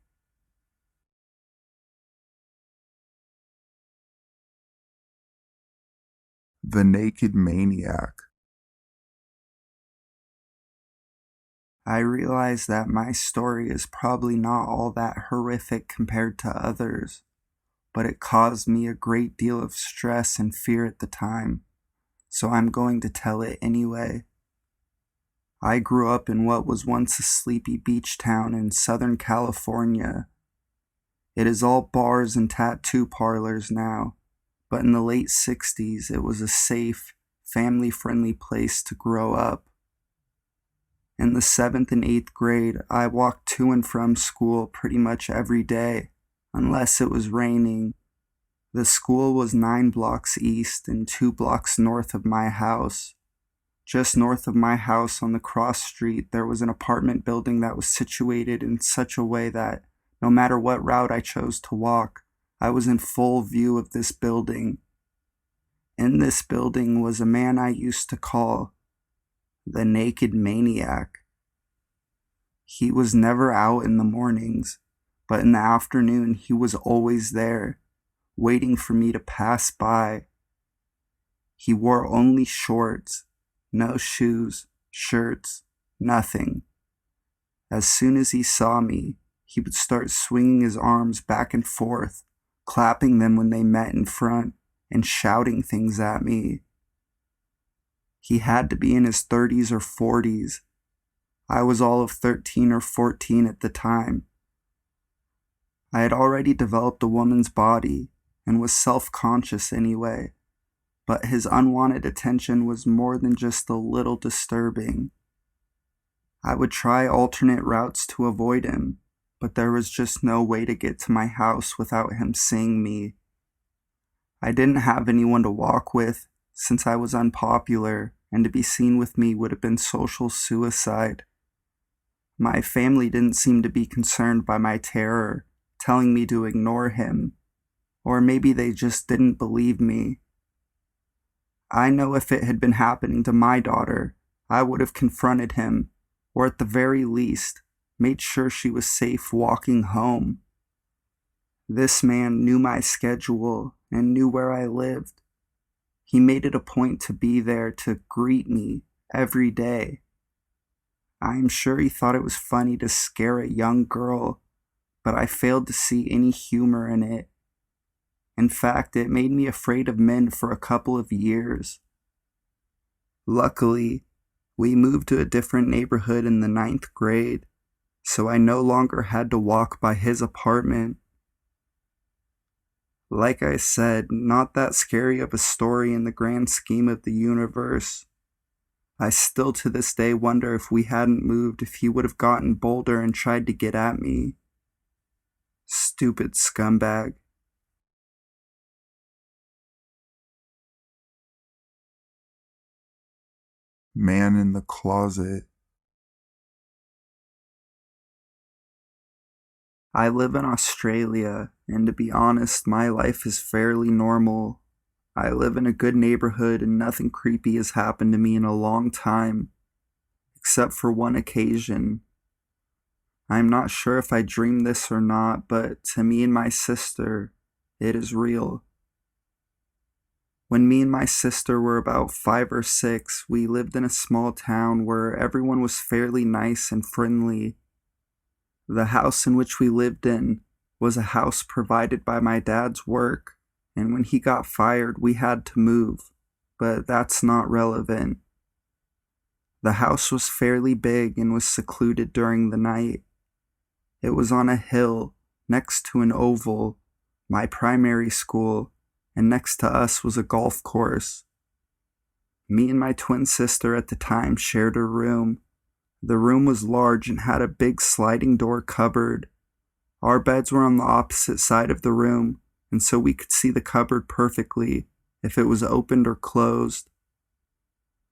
The Naked Maniac. I realize that my story is probably not all that horrific compared to others, but it caused me a great deal of stress and fear at the time, so I'm going to tell it anyway. I grew up in what was once a sleepy beach town in Southern California. It is all bars and tattoo parlors now, but in the late 60s it was a safe, family-friendly place to grow up. In the 7th and 8th grade, I walked to and from school pretty much every day, unless it was raining. The school was 9 blocks east and 2 blocks north of my house. Just north of my house on the cross street, there was an apartment building that was situated in such a way that, no matter what route I chose to walk, I was in full view of this building. In this building was a man I used to call the Naked Maniac. He was never out in the mornings, but in the afternoon he was always there, waiting for me to pass by. He wore only shorts, no shoes, shirts, nothing. As soon as he saw me, he would start swinging his arms back and forth, clapping them when they met in front, and shouting things at me. He had to be in his 30s or 40s. I was all of 13 or 14 at the time. I had already developed a woman's body and was self-conscious anyway, but his unwanted attention was more than just a little disturbing. I would try alternate routes to avoid him, but there was just no way to get to my house without him seeing me. I didn't have anyone to walk with, since I was unpopular, and to be seen with me would have been social suicide. My family didn't seem to be concerned by my terror, telling me to ignore him, or maybe they just didn't believe me. I know if it had been happening to my daughter, I would have confronted him, or at the very least, made sure she was safe walking home. This man knew my schedule and knew where I lived. He made it a point to be there to greet me every day. I am sure he thought it was funny to scare a young girl, but I failed to see any humor in it. In fact, it made me afraid of men for a couple of years. Luckily, we moved to a different neighborhood in the 9th grade, so I no longer had to walk by his apartment. Like I said, not that scary of a story in the grand scheme of the universe. I still to this day wonder if we hadn't moved, if he would have gotten bolder and tried to get at me. Stupid scumbag. Man in the Closet. I live in Australia, and to be honest, my life is fairly normal. I live in a good neighborhood, and nothing creepy has happened to me in a long time, except for one occasion. I'm not sure if I dreamed this or not, but to me and my sister, it is real. When me and my sister were about 5 or 6, we lived in a small town where everyone was fairly nice and friendly. The house in which we lived in was a house provided by my dad's work, and when he got fired, we had to move, but that's not relevant. The house was fairly big and was secluded during the night. It was on a hill next to an oval, my primary school, and next to us was a golf course. Me and my twin sister at the time shared a room. The room was large and had a big sliding door cupboard. Our beds were on the opposite side of the room, and so we could see the cupboard perfectly if it was opened or closed.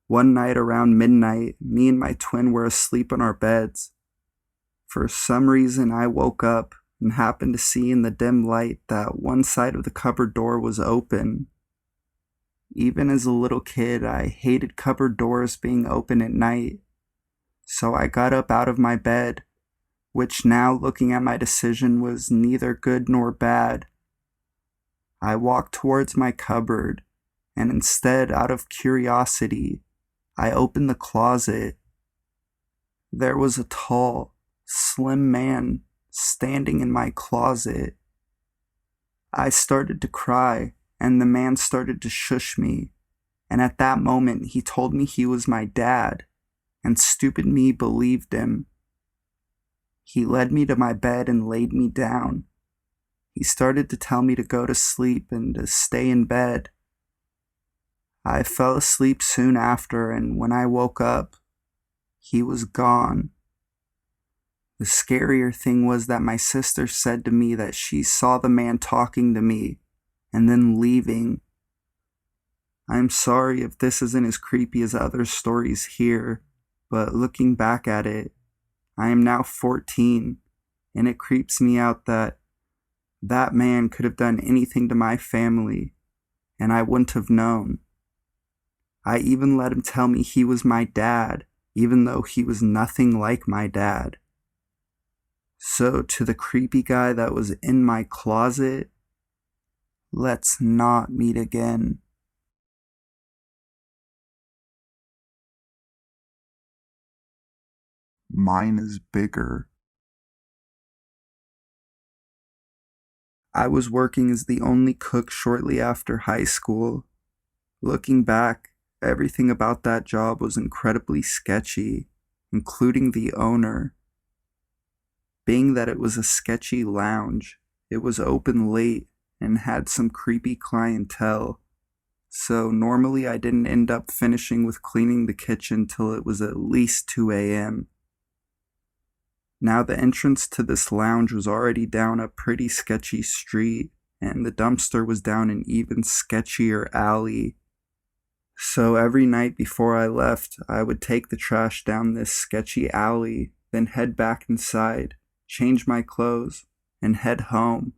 One night around midnight, me and my twin were asleep in our beds. For some reason, I woke up and happened to see in the dim light that one side of the cupboard door was open. Even as a little kid, I hated cupboard doors being open at night. So I got up out of my bed, which now looking at my decision was neither good nor bad. I walked towards my cupboard, and instead, out of curiosity, I opened the closet. There was a tall, slim man standing in my closet. I started to cry, and the man started to shush me, and at that moment he told me he was my dad, and stupid me believed him. He led me to my bed and laid me down. He started to tell me to go to sleep and to stay in bed. I fell asleep soon after, and when I woke up, he was gone. The scarier thing was that my sister said to me that she saw the man talking to me and then leaving. I'm sorry if this isn't as creepy as other stories here, but looking back at it, I am now 14, and it creeps me out that that man could have done anything to my family, and I wouldn't have known. I even let him tell me he was my dad, even though he was nothing like my dad. So to the creepy guy that was in my closet, let's not meet again. Mine is bigger. I was working as the only cook shortly after high school. Looking back, everything about that job was incredibly sketchy, including the owner. Being that it was a sketchy lounge, it was open late and had some creepy clientele, so normally I didn't end up finishing with cleaning the kitchen till it was at least 2 a.m. Now the entrance to this lounge was already down a pretty sketchy street, and the dumpster was down an even sketchier alley. So every night before I left, I would take the trash down this sketchy alley, then head back inside, change my clothes, and head home.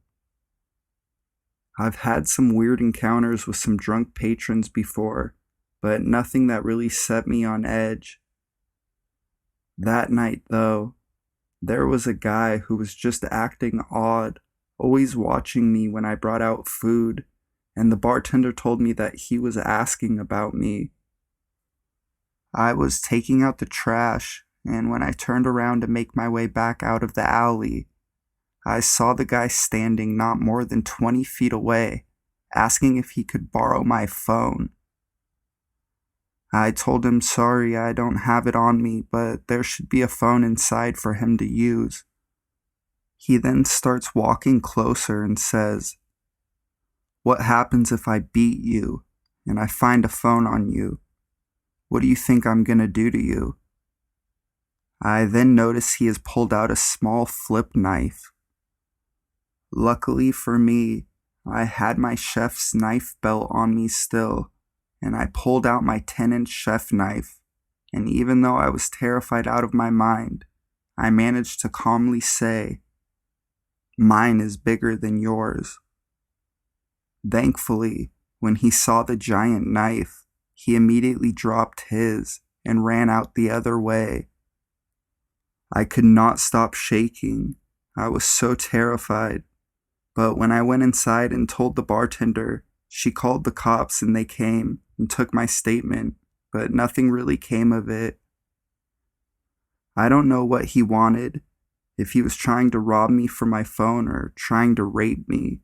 I've had some weird encounters with some drunk patrons before, but nothing that really set me on edge. That night, though, there was a guy who was just acting odd, always watching me when I brought out food, and the bartender told me that he was asking about me. I was taking out the trash, and when I turned around to make my way back out of the alley, I saw the guy standing not more than 20 feet away, asking if he could borrow my phone. I told him sorry, I don't have it on me, but there should be a phone inside for him to use. He then starts walking closer and says, "What happens if I beat you and I find a phone on you? What do you think I'm gonna do to you?" I then notice he has pulled out a small flip knife. Luckily for me, I had my chef's knife belt on me still, and I pulled out my 10-inch chef knife, and even though I was terrified out of my mind, I managed to calmly say, Mine is bigger than yours. Thankfully, when he saw the giant knife, he immediately dropped his and ran out the other way. I could not stop shaking. I was so terrified. But when I went inside and told the bartender, she called the cops and they came and took my statement, but nothing really came of it. I don't know what he wanted, if he was trying to rob me for my phone or trying to rape me,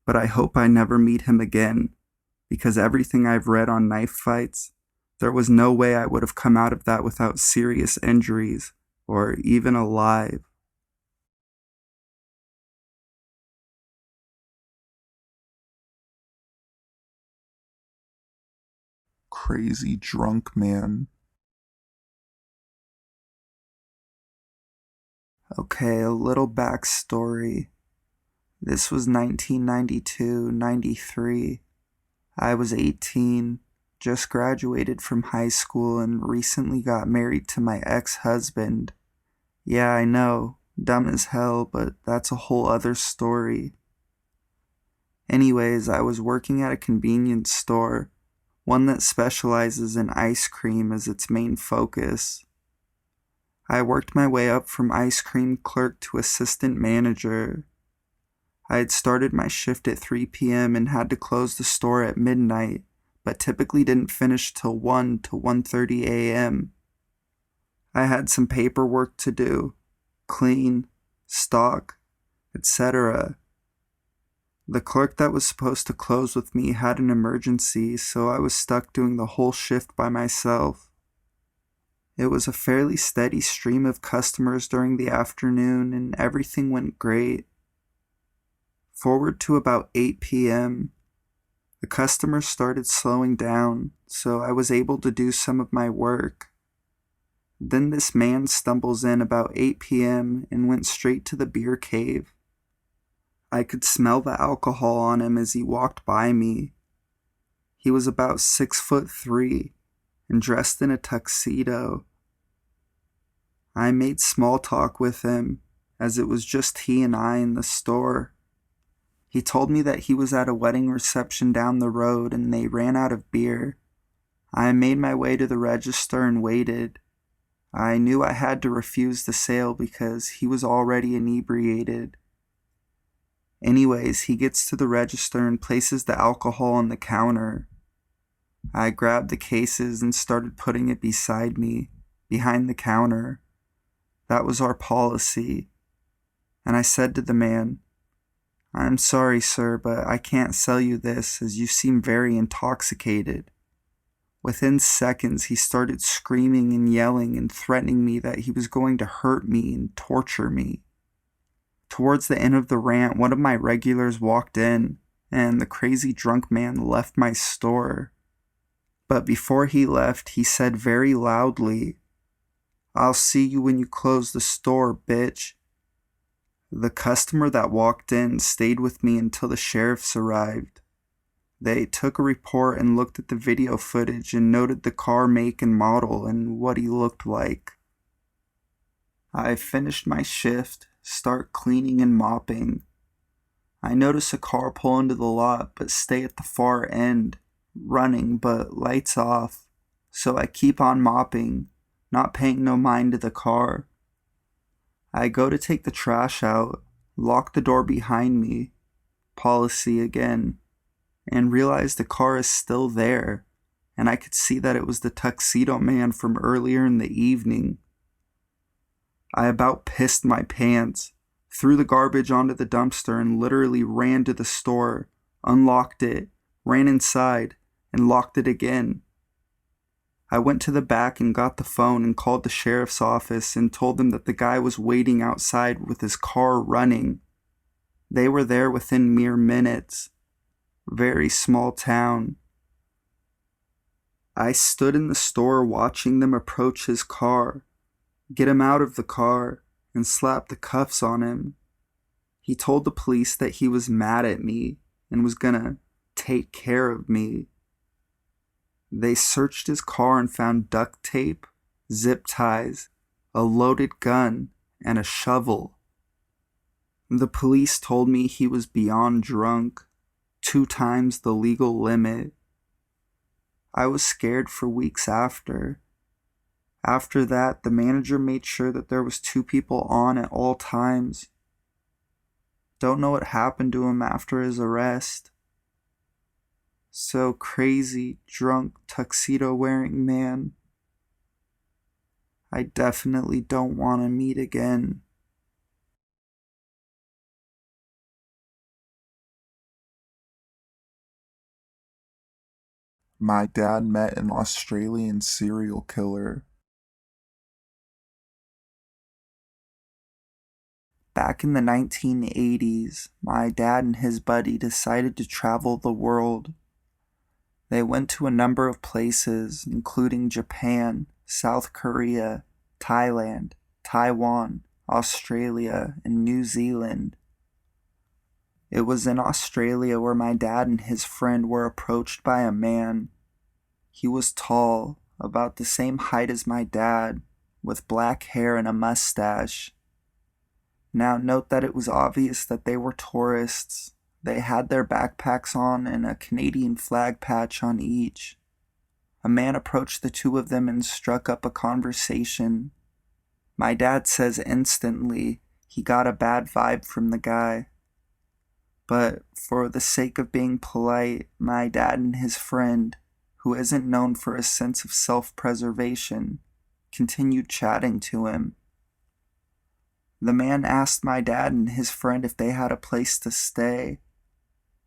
but I hope I never meet him again, because everything I've read on knife fights, there was no way I would have come out of that without serious injuries, or even alive. Crazy drunk man. Okay, a little backstory. This was 1992-93. I was 18, just graduated from high school and recently got married to my ex-husband. Yeah, I know, dumb as hell, but that's a whole other story. Anyways, I was working at a convenience store, one that specializes in ice cream as its main focus. I worked my way up from ice cream clerk to assistant manager. I had started my shift at 3 p.m. and had to close the store at midnight, but typically didn't finish till 1 to 1:30 a.m. I had some paperwork to do, clean, stock, etc. The clerk that was supposed to close with me had an emergency, so I was stuck doing the whole shift by myself. It was a fairly steady stream of customers during the afternoon, and everything went great. Forward to about 8 p.m., the customers started slowing down, so I was able to do some of my work. Then this man stumbles in about 8 p.m. and went straight to the beer cave. I could smell the alcohol on him as he walked by me. He was about 6'3" and dressed in a tuxedo. I made small talk with him, as it was just he and I in the store. He told me that he was at a wedding reception down the road and they ran out of beer. I made my way to the register and waited. I knew I had to refuse the sale because he was already inebriated. Anyways, he gets to the register and places the alcohol on the counter. I grabbed the cases and started putting it beside me, behind the counter. That was our policy. And I said to the man, "I'm sorry, sir, but I can't sell you this as you seem very intoxicated." Within seconds, he started screaming and yelling and threatening me that he was going to hurt me and torture me. Towards the end of the rant, one of my regulars walked in, and the crazy drunk man left my store. But before he left, he said very loudly, "I'll see you when you close the store, bitch." The customer that walked in stayed with me until the sheriffs arrived. They took a report and looked at the video footage and noted the car make and model and what he looked like. I finished my shift, start cleaning and mopping. I notice a car pull into the lot but stay at the far end, running but lights off, so I keep on mopping, not paying no mind to the car. I go to take the trash out, lock the door behind me, policy again, and realize the car is still there, and I could see that it was the Tuxedo man from earlier in the evening. I about pissed my pants, threw the garbage onto the dumpster and literally ran to the store, unlocked it, ran inside, and locked it again. I went to the back and got the phone and called the sheriff's office and told them that the guy was waiting outside with his car running. They were there within mere minutes. Very small town. I stood in the store watching them approach his car, get him out of the car, and slap the cuffs on him. He told the police that he was mad at me and was gonna take care of me. They searched his car and found duct tape, zip ties, a loaded gun, and a shovel. The police told me he was beyond drunk, 2 times the legal limit. I was scared for weeks after. After that, the manager made sure that there was 2 people on at all times. Don't know what happened to him after his arrest. So crazy, drunk, tuxedo-wearing man. I definitely don't want to meet again. My dad met an Australian serial killer. Back in the 1980s, my dad and his buddy decided to travel the world. They went to a number of places, including Japan, South Korea, Thailand, Taiwan, Australia, and New Zealand. It was in Australia where my dad and his friend were approached by a man. He was tall, about the same height as my dad, with black hair and a mustache. Now note that it was obvious that they were tourists. They had their backpacks on and a Canadian flag patch on each. A man approached the 2 of them and struck up a conversation. My dad says instantly he got a bad vibe from the guy. But for the sake of being polite, my dad and his friend, who isn't known for a sense of self-preservation, continued chatting to him. The man asked my dad and his friend if they had a place to stay.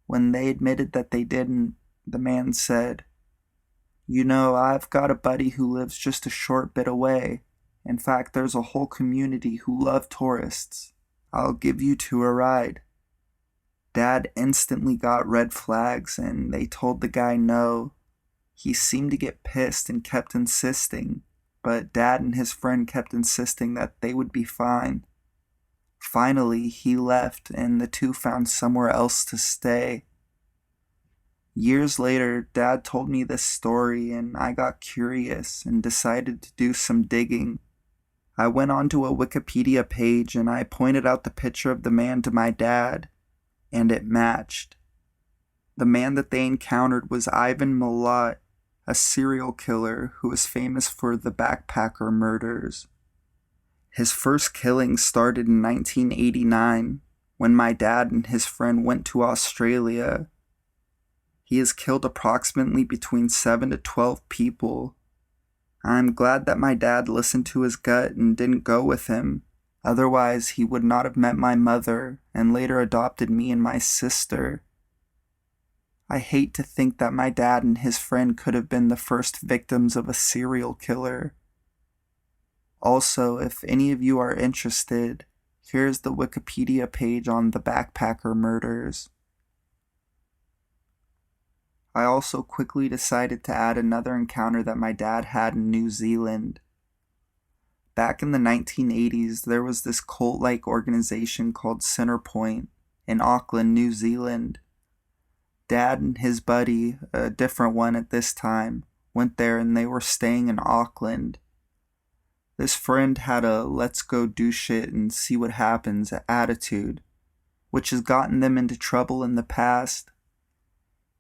When they admitted that they didn't, the man said, "You know, I've got a buddy who lives just a short bit away. In fact, there's a whole community who love tourists. I'll give you 2 a ride." Dad instantly got red flags and they told the guy no. He seemed to get pissed and kept insisting, but Dad and his friend kept insisting that they would be fine. Finally, he left and the 2 found somewhere else to stay. Years later, Dad told me this story and I got curious and decided to do some digging. I went onto a Wikipedia page and I pointed out the picture of the man to my dad, and it matched. The man that they encountered was Ivan Milat, a serial killer who was famous for the backpacker murders. His first killing started in 1989 when my dad and his friend went to Australia. He has killed approximately between 7 to 12 people. I'm glad that my dad listened to his gut and didn't go with him. Otherwise, he would not have met my mother and later adopted me and my sister. I hate to think that my dad and his friend could have been the first victims of a serial killer. Also, if any of you are interested, here's the Wikipedia page on the backpacker murders. I also quickly decided to add another encounter that my dad had in New Zealand. Back in the 1980s, there was this cult-like organization called Centrepoint in Auckland, New Zealand. Dad and his buddy, a different one at this time, went there and they were staying in Auckland. This friend had a let's go do shit and see what happens attitude, which has gotten them into trouble in the past.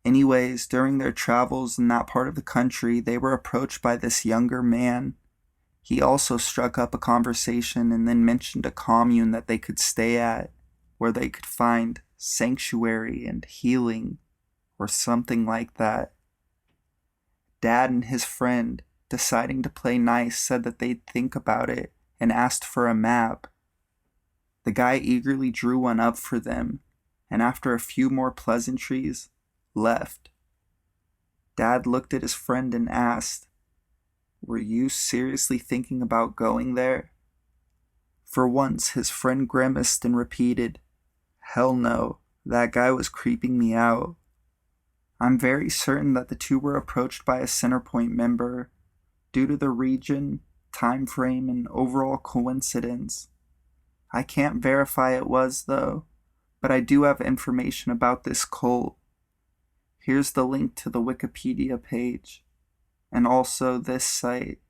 Anyways, during their travels in that part of the country, they were approached by this younger man. He also struck up a conversation and then mentioned a commune that they could stay at, where they could find sanctuary and healing, or something like that. Dad and his friend, deciding to play nice, said that they'd think about it and asked for a map. The guy eagerly drew one up for them, and after a few more pleasantries, left. Dad looked at his friend and asked, "Were you seriously thinking about going there?" For once, his friend grimaced and repeated, "Hell no, that guy was creeping me out." I'm very certain that the 2 were approached by a Centrepoint member. Due to the region, time frame, and overall coincidence. I can't verify it was, though, but I do have information about this cult. Here's the link to the Wikipedia page, and also this site.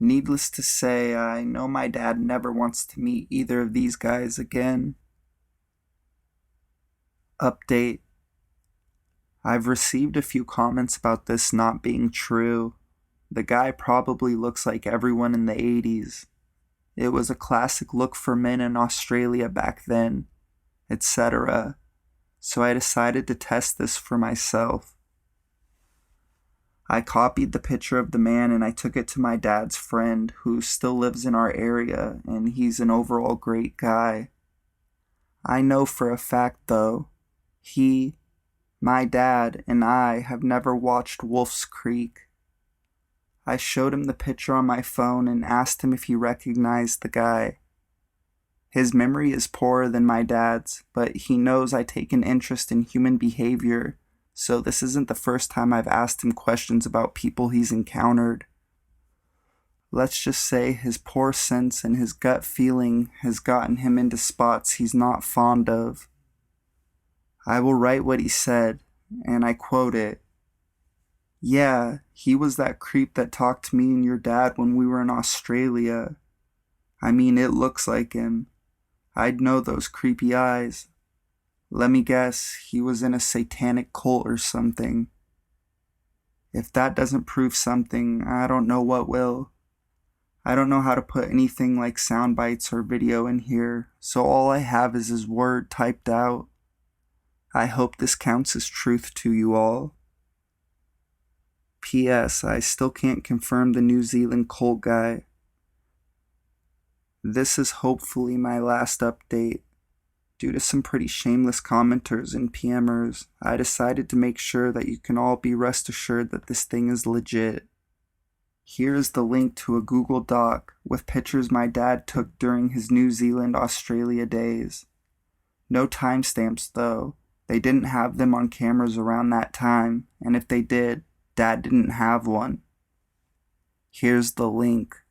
Needless to say, I know my dad never wants to meet either of these guys again. Update. I've received a few comments about this not being true. The guy probably looks like everyone in the 80s. It was a classic look for men in Australia back then, etc. So I decided to test this for myself. I copied the picture of the man and I took it to my dad's friend who still lives in our area, and he's an overall great guy. I know for a fact though, my dad, and I have never watched Wolf's Creek. I showed him the picture on my phone and asked him if he recognized the guy. His memory is poorer than my dad's, but he knows I take an interest in human behavior, so this isn't the first time I've asked him questions about people he's encountered. Let's just say his poor sense and his gut feeling has gotten him into spots he's not fond of. I will write what he said, and I quote it. "Yeah, he was that creep that talked to me and your dad when we were in Australia. I mean, it looks like him. I'd know those creepy eyes. Let me guess, he was in a satanic cult or something. If that doesn't prove something, I don't know what will. I don't know how to put anything like sound bites or video in here, so all I have is his word typed out. I hope this counts as truth to you all. P.S. I still can't confirm the New Zealand cult guy. This is hopefully my last update. Due to some pretty shameless commenters and PMers, I decided to make sure that you can all be rest assured that this thing is legit. Here is the link to a Google Doc with pictures my dad took during his New Zealand Australia days. No timestamps though. They didn't have them on cameras around that time, and if they did, Dad didn't have one. Here's the link.